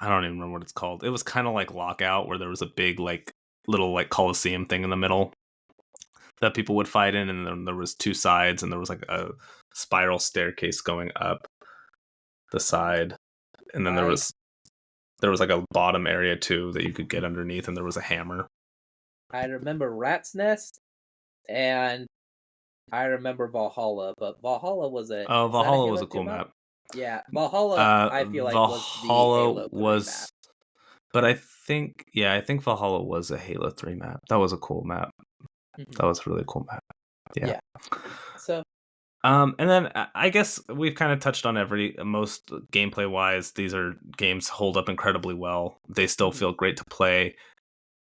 don't even remember what it's called. It was kind of like Lockout, where there was a big like little like Coliseum thing in the middle that people would fight in, and then there was two sides, and there was like a spiral staircase going up the side, and then there was like a bottom area too that you could get underneath, and there was a hammer. I remember Rat's Nest, and I remember Valhalla, but Valhalla was Valhalla was a cool map. Yeah, Valhalla, I feel like Valhalla was the Halo 3 map. But I think Valhalla was a Halo 3 map. That was a cool map. That was a really cool map. Yeah. So, and then I guess we've kind of touched on most gameplay wise. These are games hold up incredibly well. They still feel great to play.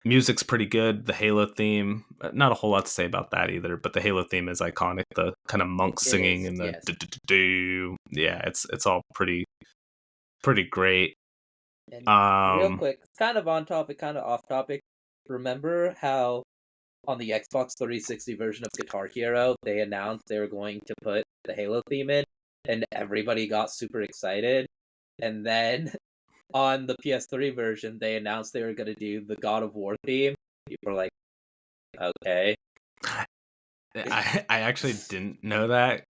music's pretty good. The Halo theme, not a whole lot to say about that either, but the Halo theme is iconic. The kind of monk singing and the yes. Yeah, it's all pretty great. And real quick, kind of on topic, kind of off topic. Remember how on the Xbox 360 version of Guitar Hero, they announced they were going to put the Halo theme in, and everybody got super excited. And then on the PS3 version, they announced they were going to do the God of War theme. People were like, okay. I actually didn't know that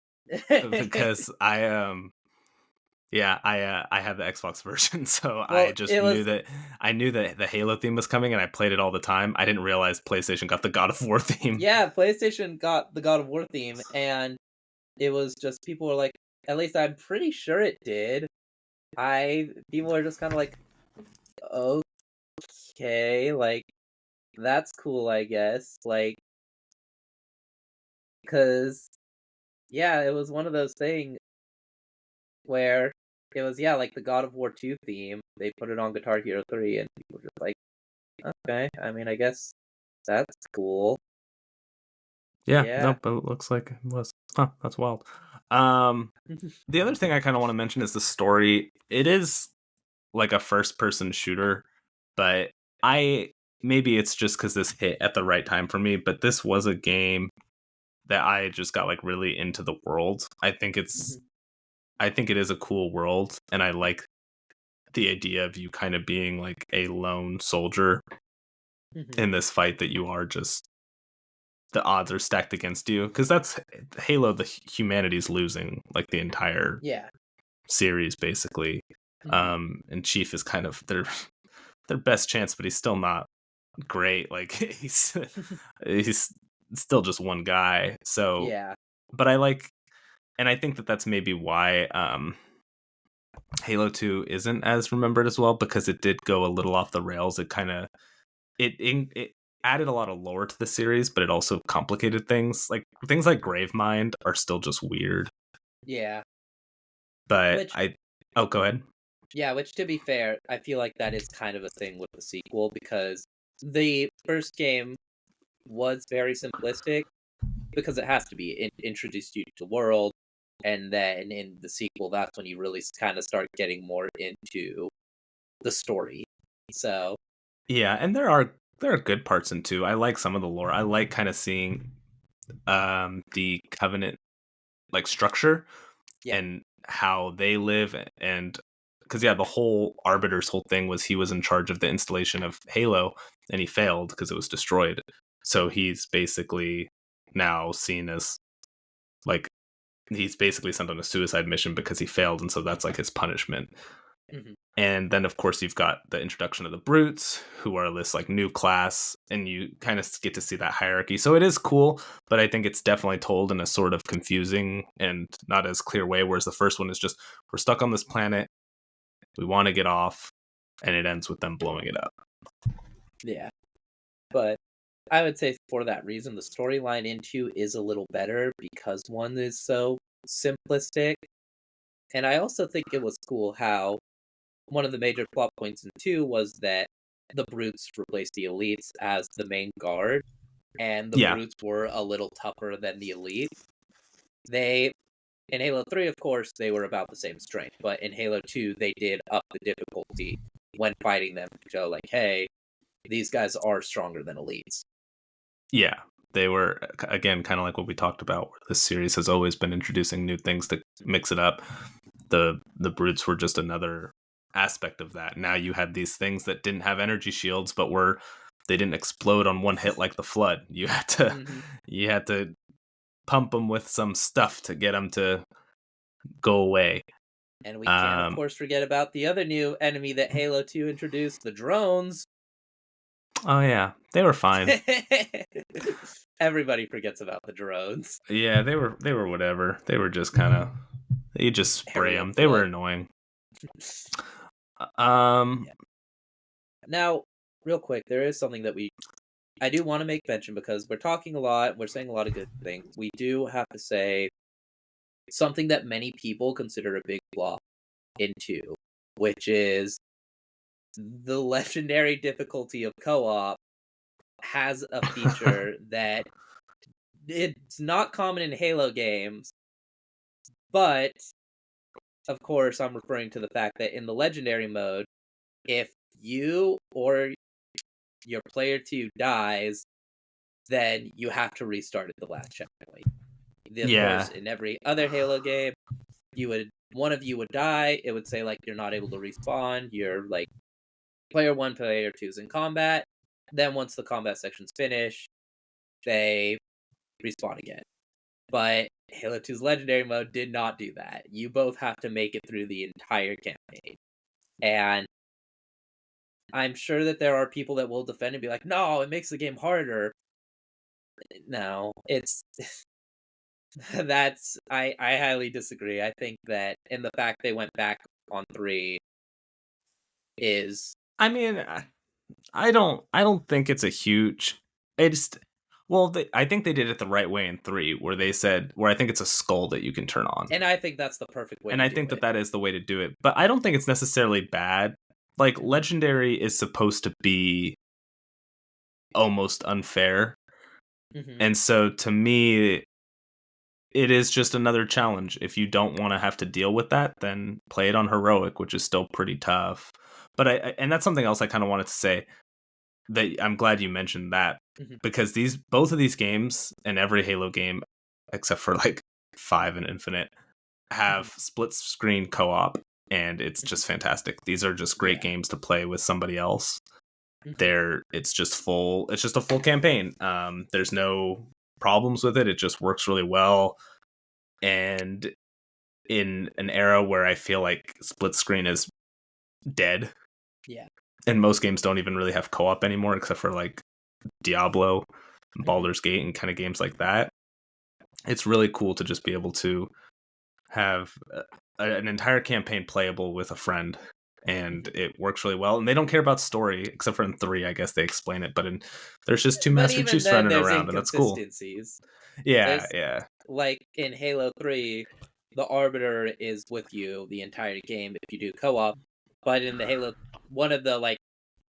because I have the Xbox version, so Well, I just knew that the Halo theme was coming, and I played it all the time. I didn't realize PlayStation got the God of War theme. Yeah, PlayStation got the God of War theme, and it was just people were like, at least I'm pretty sure it did. People are just kind of like, okay, like that's cool, I guess. Like, because yeah, it was one of those things where it was like the God of War 2 theme. They put it on Guitar Hero 3, and people were just like, okay, I mean, I guess that's cool. Yeah, Yeah. nope, it looks like it was. Huh, that's wild. The other thing I kind of want to mention is the story. It is like a first person shooter, but maybe it's just because this hit at the right time for me, but this was a game that I just got like really into the world. I think it is a cool world, and I like the idea of you kind of being like a lone soldier in this fight that you are just the odds are stacked against you, because that's Halo. The humanity's losing like the entire series basically. And Chief is kind of their best chance, but he's still not great. Like he's still just one guy. So but I like, and I think that that's maybe why Halo 2 isn't as remembered as well, because it did go a little off the rails. It kind of it added a lot of lore to the series, but it also complicated things. Like things like Gravemind are still just weird. Yeah. But go ahead. Yeah, which to be fair, I feel like that is kind of a thing with the sequel, because the first game was very simplistic because it has to be. It introduced you to the world, and then in the sequel, that's when you really kind of start getting more into the story. So yeah, and there are good parts in 2. I like some of the lore. I like kind of seeing the Covenant like structure and how they live, and because the whole Arbiter's whole thing was he was in charge of the installation of Halo, and he failed because it was destroyed. So he's basically now seen as like he's basically sent on a suicide mission because he failed, and so that's like his punishment. And then of course you've got the introduction of the Brutes, who are this like new class, and you kind of get to see that hierarchy. So it is cool, but I think it's definitely told in a sort of confusing and not as clear way, whereas the first one is just, we're stuck on this planet, we want to get off, and it ends with them blowing it up. Yeah. But I would say for that reason, the storyline in 2 is a little better because 1 is so simplistic. And I also think it was cool how one of the major plot points in 2 was that the Brutes replaced the Elites as the main guard, and the Brutes were a little tougher than the Elites. In Halo 3, of course, they were about the same strength, but in Halo 2, they did up the difficulty when fighting them to show, like, hey, these guys are stronger than Elites. Yeah, they were, again, kind of like what we talked about, where this series has always been introducing new things to mix it up. The Brutes were just another aspect of that. Now you had these things that didn't have energy shields, but they didn't explode on one hit like the Flood. You had to pump them with some stuff to get them to go away. And we can't, of course, forget about the other new enemy that Halo 2 introduced, the drones. Oh yeah, they were fine. Everybody forgets about the drones. Yeah, they were whatever. They were just kind of, you just spray them. They were annoying. Now, real quick, there is something that I do want to make mention, because we're talking a lot, we're saying a lot of good things. We do have to say something that many people consider a big flaw in 2, which is the legendary difficulty of co-op has a feature that it's not common in Halo games, but of course I'm referring to the fact that in the legendary mode, if you or your player 2 dies, then you have to restart at the last checkpoint. Of course, in every other Halo game, one of you would die. It would say like you're not able to respawn. You're like player 1, player 2's in combat. Then once the combat section's finished, they respawn again. But Halo 2's legendary mode did not do that. You both have to make it through the entire campaign. And I'm sure that there are people that will defend and be like, no, it makes the game harder. No, it's I highly disagree. I think that, and the fact they went back on 3 is, I mean, I don't think it's a huge. I think they did it the right way in 3, where I think it's a skull that you can turn on, and I think that's the perfect way. And I think that is the way to do it. But I don't think it's necessarily bad. Like, legendary is supposed to be almost unfair, and so to me, it is just another challenge. If you don't want to have to deal with that, then play it on heroic, which is still pretty tough. But and that's something else I kind of wanted to say, that I'm glad you mentioned that, because both of these games, and every Halo game except for like 5 and Infinite, have split screen co-op, and it's just fantastic. These are just great games to play with somebody else. It's just a full campaign. There's no problems with it. It just works really well. And in an era where I feel like split screen is dead, and most games don't even really have co-op anymore, except for like Diablo, Baldur's Gate, and kind of games like that, it's really cool to just be able to have an entire campaign playable with a friend, and it works really well. And they don't care about story, except for in 3, I guess they explain it. But there's just 2 Master Chiefs running around, and that's cool. Yeah. Like in Halo 3, the Arbiter is with you the entire game if you do co-op. But in the Halo, one of the like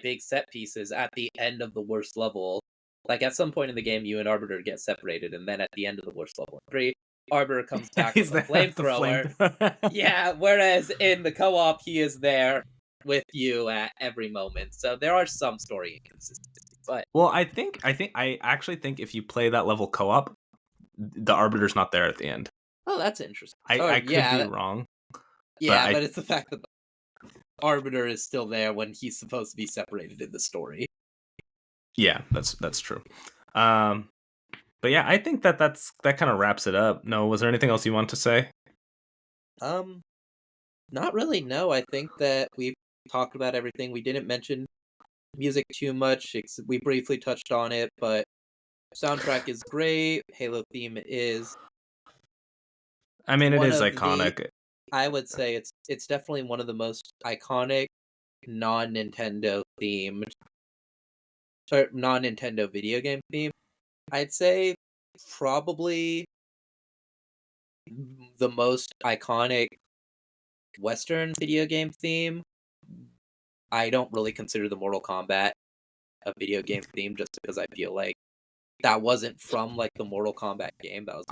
big set pieces at the end of the worst level, like at some point in the game, you and Arbiter get separated, and then at the end of the worst level in 3, Arbiter comes back with a flamethrower. Yeah, whereas in the co-op, he is there with you at every moment. So there are some story inconsistencies. But I actually think if you play that level co-op, the Arbiter's not there at the end. Oh, that's interesting. I could be wrong. Yeah, but it's the fact that the Arbiter is still there when he's supposed to be separated in the story. Yeah, that's true. But yeah, I think that kind of wraps it up. No, was there anything else you want to say? Not really. No, I think that we've talked about everything. We didn't mention music too much. We briefly touched on it, but soundtrack is great. Halo theme is. I mean, it is iconic. I would say it's definitely one of the most iconic non-Nintendo themed, or non-Nintendo video game theme. I'd say probably the most iconic Western video game theme. I don't really consider the Mortal Kombat a video game theme, just because I feel like that wasn't from like the Mortal Kombat game. That was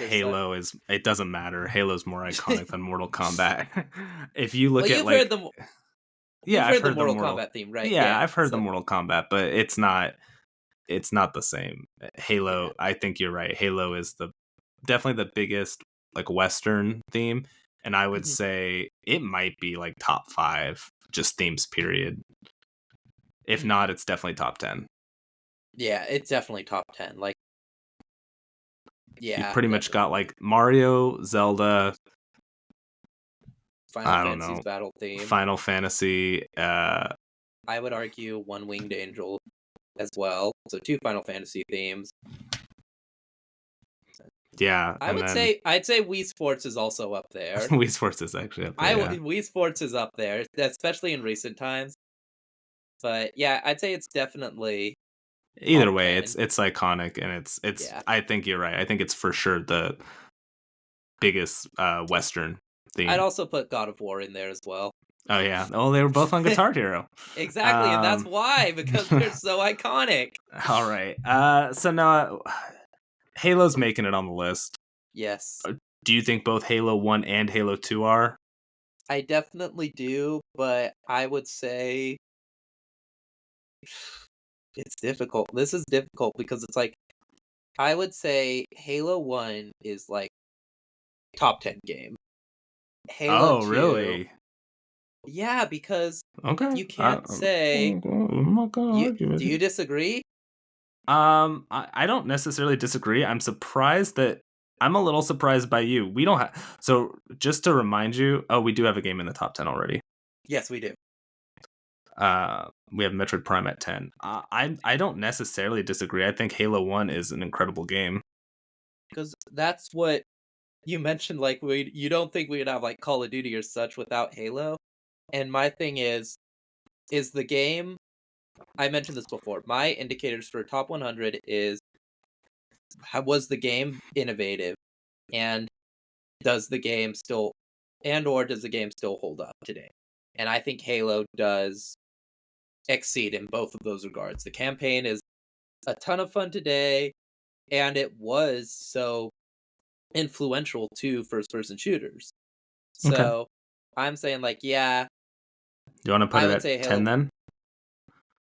Halo is. It doesn't matter. Halo's more iconic than Mortal Kombat. If you look at I've heard the Mortal Kombat theme, right? Yeah, I've heard the Mortal Kombat, but it's not the same. Halo, I think you're right. Halo is definitely the biggest like Western theme, and I would say it might be like top 5 just themes period. If not, it's definitely top 10. Yeah, it's definitely top 10. Like, yeah, you pretty much got like Mario, Zelda, Final Fantasy's battle theme, Final Fantasy. I would argue One Winged Angel as well. So 2 Final Fantasy themes. Yeah, I'd say Wii Sports is also up there. Wii Sports is actually up there. Wii Sports is up there, especially in recent times. But yeah, I'd say it's definitely. Either way, it's iconic, and it's. Yeah. I think you're right. I think it's for sure the biggest Western theme. I'd also put God of War in there as well. Oh yeah. Oh, they were both on Guitar Hero. Exactly, and that's why, because they're so iconic. All right. So now Halo's making it on the list. Yes. Do you think both Halo 1 and Halo 2 are? I definitely do, but I would say it's difficult. This is difficult because it's like I would say Halo 1 is like top 10 game. Halo Oh, 2, really? yeah, because Okay. you can't say I'm not gonna you argue with do you you. disagree? I don't necessarily disagree. I'm a little surprised by you. We don't have, so just to remind you, we do have a game in the top 10 already. Yes, we do. We have Metroid Prime at 10. I don't necessarily disagree. I think Halo 1 is an incredible game. Because that's what you mentioned, like you don't think we would have like Call of Duty or such without Halo. And my thing is the game, I mentioned this before. My indicators for top 100 is was the game innovative, and does the game still or does the game still hold up today? And I think Halo does exceed in both of those regards. The campaign is a ton of fun today, and it was so influential to first person shooters. Okay. So I'm saying like, yeah, You want to put I it would at say 10 Halo. then?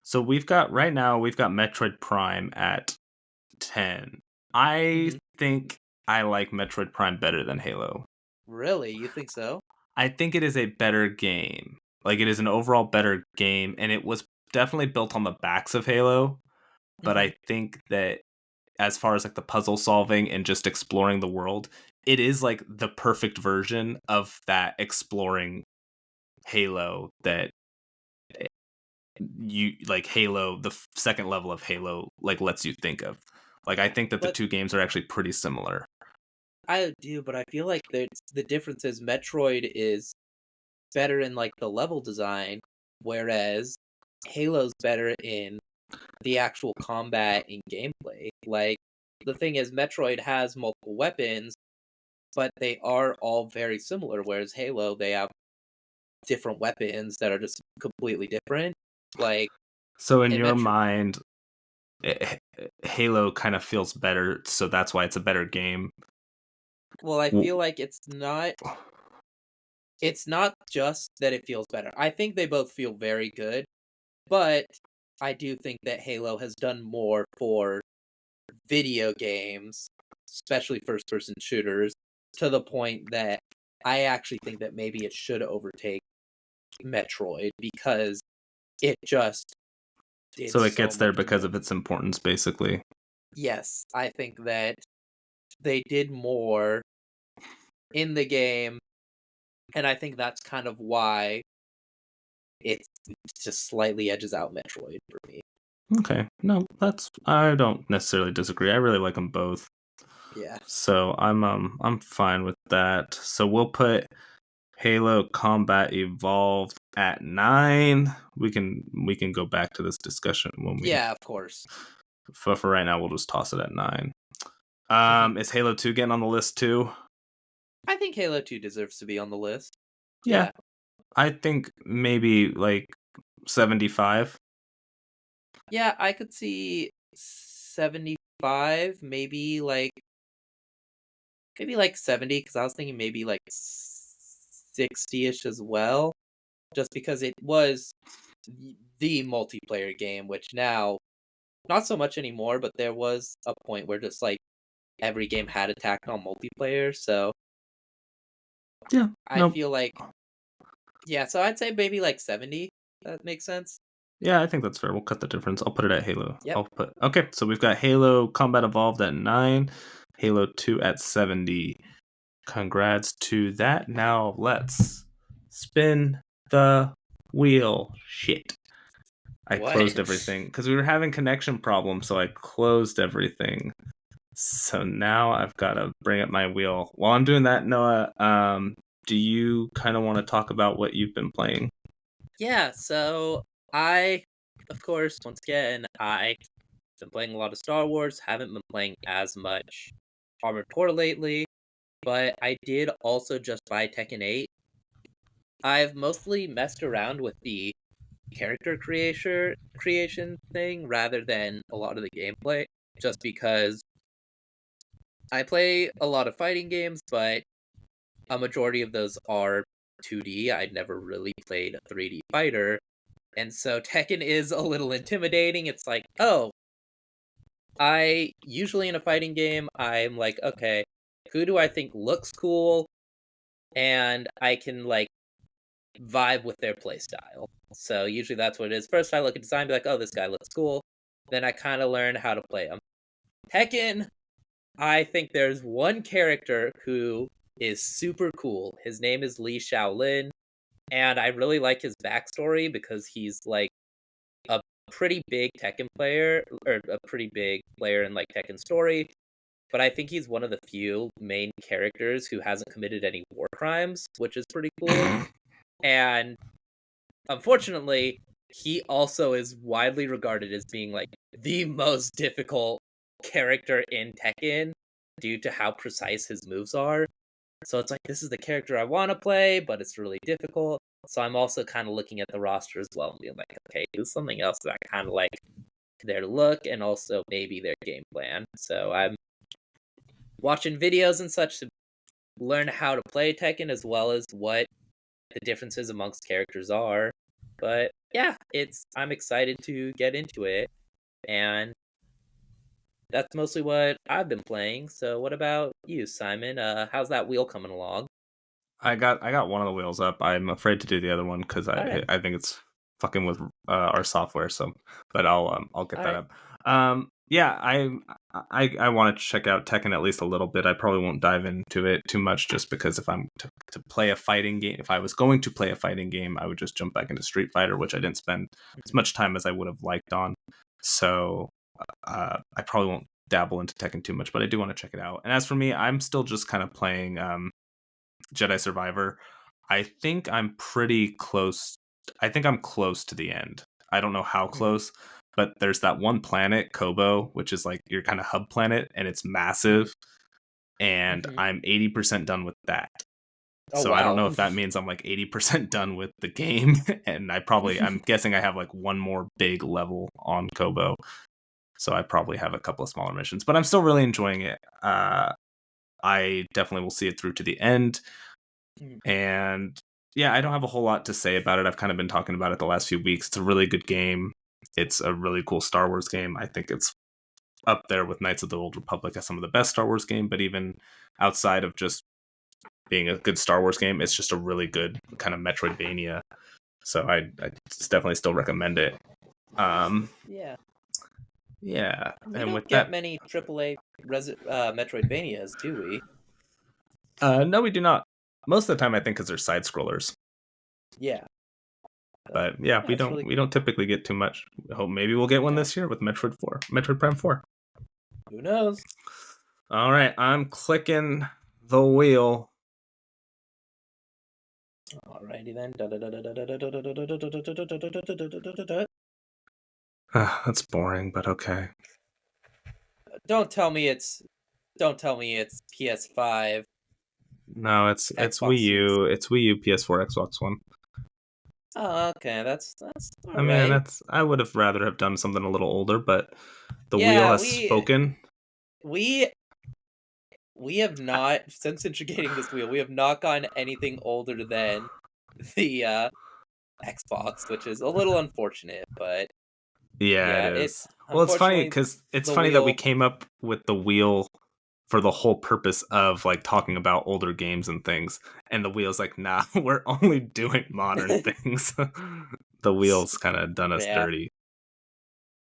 So right now we've got Metroid Prime at 10. I Mhm. think I like Metroid Prime better than Halo. Really? You think so? I think it is a better game. Like it is an overall better game, and it was definitely built on the backs of Halo. But Mhm. I think that as far as like the puzzle solving and just exploring the world, it is like the perfect version of that exploring Halo that you like Halo, the second level of Halo, like lets you think of. Like I think that the But two games are actually pretty similar. I do, but I feel like the difference is Metroid is better in like the level design, whereas Halo's better in the actual combat and gameplay. Like the thing is, Metroid has multiple weapons, but they are all very similar. Whereas Halo, they have different weapons that are just completely different. Like So in in your Metro, mind, Halo kind of feels better, so that's why it's a better game. well, I feel like it's not just that it feels better. I think they both feel very good, but I do think that Halo has done more for video games, especially first person shooters, to the point that I actually think that maybe it should overtake Metroid because it just did So it so gets there much because more. of its importance, basically. Yes, I think that they did more in the game, and I think that's kind of why it just slightly edges out Metroid for me. Okay, no, I don't necessarily disagree. I really like them both, Yeah. so I'm fine with that. So we'll put Halo Combat Evolved at 9. We can go back to this discussion when we. Yeah, of course. For right now, we'll just toss it at 9. Mhm. Is Halo 2 getting on the list too? I think Halo 2 deserves to be on the list. Yeah, Yeah. I think maybe like 75. Yeah, I could see 75, maybe like 70 cuz I was thinking maybe like 60ish as well, just because it was the multiplayer game, which now not so much anymore, but there was a point where just like every game had attack on multiplayer, so Yeah, I nope. feel like yeah, so I'd say maybe like 70. That makes sense. Yeah, I think that's fair. We'll cut the difference. I'll put it at Halo. Yep. Okay, so we've got Halo Combat Evolved at 9, Halo 2 at 70. Congrats to that. Now let's spin the wheel. Shit. I closed What? everything because we were having connection problems, so I closed everything. So now I've got to bring up my wheel. While I'm doing that, Noah, do you kind of want to talk about what you've been playing? Yeah, so I, of course, once again, I've been playing a lot of Star Wars, haven't been playing as much Armored Core lately, but I did also just buy Tekken 8. I've mostly messed around with the character creation thing rather than a lot of the gameplay, just because I play a lot of fighting games, but a majority of those are 2D. I'd never really played a 3D fighter, and so Tekken is a little intimidating. It's like, oh, I usually in a fighting game, I'm like, okay, who do I think looks cool? And I can like vibe with their playstyle. So usually that's what it is. First, I look at design, be like, oh, this guy looks cool. Then I kind of learn how to play him. Tekken, I think there's one character who is super cool. His name is Li Shaolin, and I really like his backstory because he's like a pretty big Tekken player, or a pretty big player in like Tekken story. But I think he's one of the few main characters who hasn't committed any war crimes, which is pretty cool. And unfortunately, he also is widely regarded as being like the most difficult character in Tekken due to how precise his moves are. So it's like, this is the character I want to play, but it's really difficult. So I'm also kind of looking at the roster as well and being like, okay, who's something else that I kind of like their look and also maybe their game plan. So I'm watching videos and such to learn how to play Tekken as well as what the differences amongst characters are. But yeah, I'm excited to get into it, and that's mostly what I've been playing. So what about you, Simon? How's that wheel coming along? I got one of the wheels up. I'm afraid to do the other one because All right, I think it's fucking with our software. So, but I'll get all that right. up. Yeah, I want to check out Tekken at least a little bit. I probably won't dive into it too much just because if I'm to play a fighting game, if I was going to play a fighting game, I would just jump back into Street Fighter, which I didn't spend as much time as I would have liked on. So I probably won't dabble into Tekken too much, but I do want to check it out. And as for me, I'm still just kind of playing Jedi Survivor. I think I'm pretty close. I think I'm close to the end. I don't know how close, but there's that one planet, Kobo, which is like your kind of hub planet, and it's massive. And I'm 80% done with that. Oh, So wow. I don't know if that means I'm like 80% done with the game. And I'm guessing I have like one more big level on Kobo. So I probably have a couple of smaller missions, but I'm still really enjoying it. I definitely will see it through to the end. And yeah, I don't have a whole lot to say about it. I've kind of been talking about it the last few weeks. It's a really good game. It's a really cool Star Wars game. I think it's up there with Knights of the Old Republic as some of the best Star Wars game, but even outside of just being a good Star Wars game, it's just a really good kind of Metroidvania. So I definitely still recommend it. Yeah. Yeah. We And don't with get that, many AAA Metroidvanias, do we? no, we do not. Most of the time, I think because they're side scrollers. Yeah. But yeah, Yeah, it's really we don't typically get too much. Hope maybe we'll get one this year with Metroid Prime 4. Who knows? All right, I'm clicking the wheel. Alrighty then. That's boring, but okay. Don't tell me it's PS5. No, it's Xbox Wii Series. U. It's Wii U, PS4, Xbox One. Oh, okay. That's I mean, alright. I would have rather have done something a little older, but the wheel Yeah, has spoken. we have not, since introducing this wheel, we have not gotten anything older than the Xbox, which is a little unfortunate, but Yeah, it yeah, is. Well, it's funny unfortunately because it's the funny that we wheel. came up with the wheel for the whole purpose of like talking about older games and things, and the wheel's like, nah, we're only doing modern things. The wheel's kind of done us Yeah, dirty.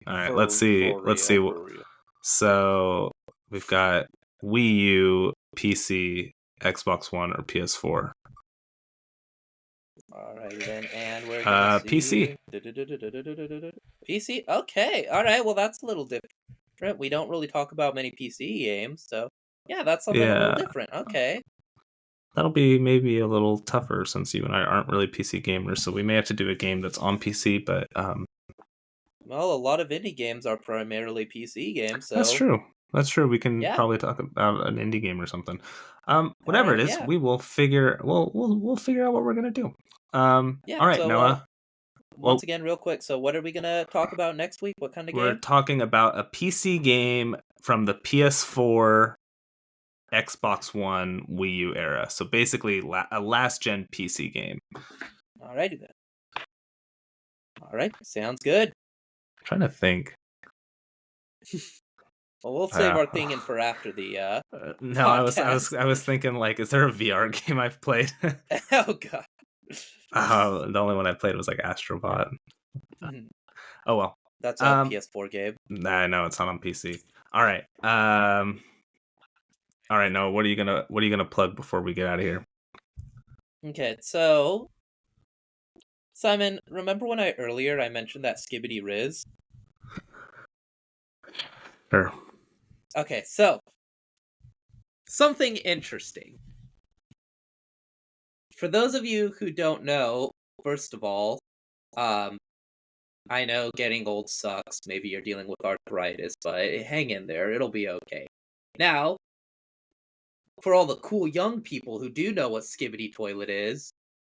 All right, for let's see. real, for real. So we've got Wii U, PC, Xbox One, or PS4. Alrighty then, and we're gonna PC. see PC. Okay, all right. Well, that's a little different. We don't really talk about many PC games, so yeah, that's something a little Yeah, different. Okay. that'll be maybe a little tougher since you and I aren't really PC gamers, so we may have to do a game that's on PC. But Well, a lot of indie games are primarily PC games, that's so true. That's true. We can probably talk about an indie game or something. Whatever right, it is, we will figure. We'll figure out what we're gonna do. All right, so, Noah. Once again, real quick. So, what are we gonna talk about next week? What kind of game? We're talking about a PC game from the PS4, Xbox One, Wii U era. So basically, a last-gen PC game. Alrighty then. All right, sounds good. I'm trying to think. Well, we'll save our thinking for after the no, podcast. I was thinking, like, is there a VR game I've played? Oh god. The only one I played was like Astrobot. Oh well. That's a PS4 game. Nah, no, it's not on PC. All right. All right, Noah, what are you gonna plug before we get out of here? Okay, so Simon, remember when earlier I mentioned that Skibbity Riz? Sure. Okay, so something interesting. For those of you who don't know, first of all, I know getting old sucks. Maybe you're dealing with arthritis, but hang in there. It'll be okay. Now, for all the cool young people who do know what Skibbity Toilet is,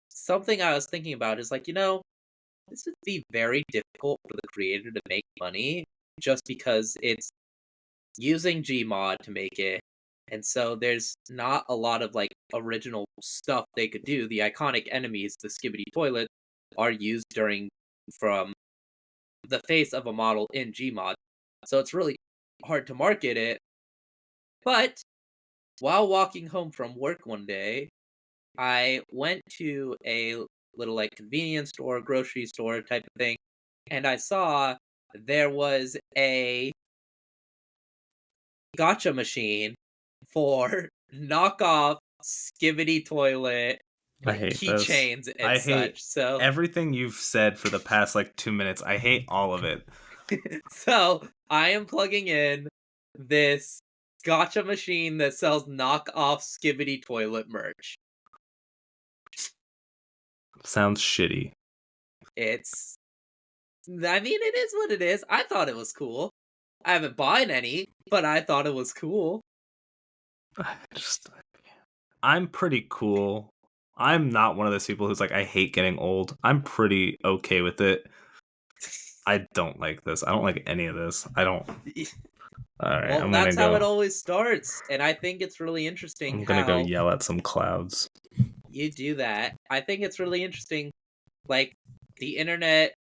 something I was thinking about is like, this would be very difficult for the creator to make money just because it's using Gmod to make it. And so there's not a lot of like original stuff they could do. The iconic enemies, the Skibbity Toilet, are used from the face of a model in Gmod. So it's really hard to market it. But while walking home from work one day, I went to a little like convenience store, grocery store type of thing, and I saw there was a gacha machine for knockoff Skibbity Toilet keychains and such. So everything you've said for the past like 2 minutes. I hate all of it. So I am plugging in this gacha machine that sells knockoff Skibbity Toilet merch. Sounds shitty. It is what it is. I thought it was cool. I haven't bought any, but I thought it was cool. I'm pretty cool. I'm not one of those people who's like, I hate getting old. I'm pretty okay with it. I don't like this. I don't like any of this. I don't. All right. Well, that's how it always starts. And I think it's really interesting. I'm going to go yell at some clouds. You do that. I think it's really interesting. Like, the internet,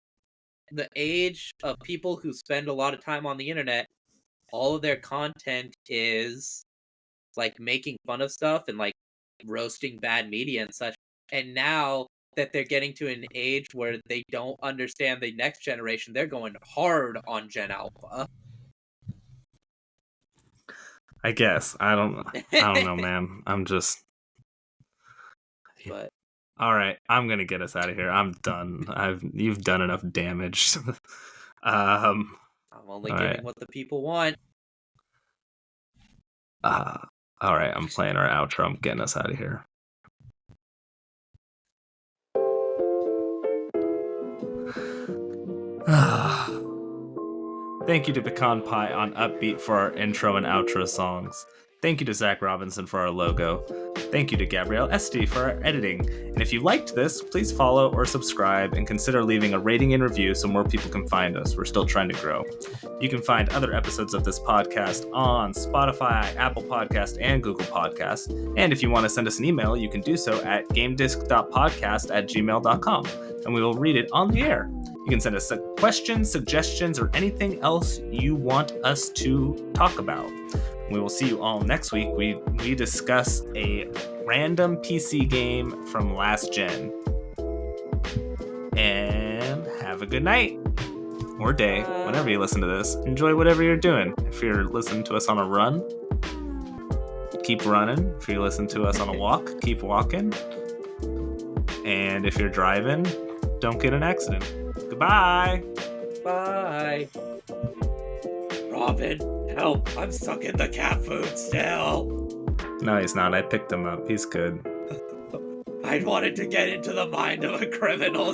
the age of people who spend a lot of time on the internet, all of their content is like making fun of stuff and like roasting bad media and such. And now that they're getting to an age where they don't understand the next generation, they're going hard on Gen Alpha. I guess. I don't know, man. I'm just. But all right, I'm gonna get us out of here. I'm done. You've done enough damage. I'm only giving what the people want. All right, I'm playing our outro. I'm getting us out of here. Thank you to Pecan Pie on Upbeat for our intro and outro songs. Thank you to Zach Robinson for our logo. Thank you to Gabrielle Este for our editing. And if you liked this, please follow or subscribe and consider leaving a rating and review so more people can find us. We're still trying to grow. You can find other episodes of this podcast on Spotify, Apple Podcast, and Google Podcast. And if you want to send us an email, you can do so at gamedisc.podcast@gmail.com, and we will read it on the air. You can send us questions, suggestions, or anything else you want us to talk about. We will see you all next week. We discuss a random PC game from last gen. And have a good night or day, whenever you listen to this. Enjoy whatever you're doing. If you're listening to us on a run, keep running. If you listen to us on a walk, keep walking. And if you're driving, don't get an accident. Goodbye. Bye. Robin, help. I'm stuck in the cat food still. No, he's not. I picked him up. He's good. I wanted to get into the mind of a criminal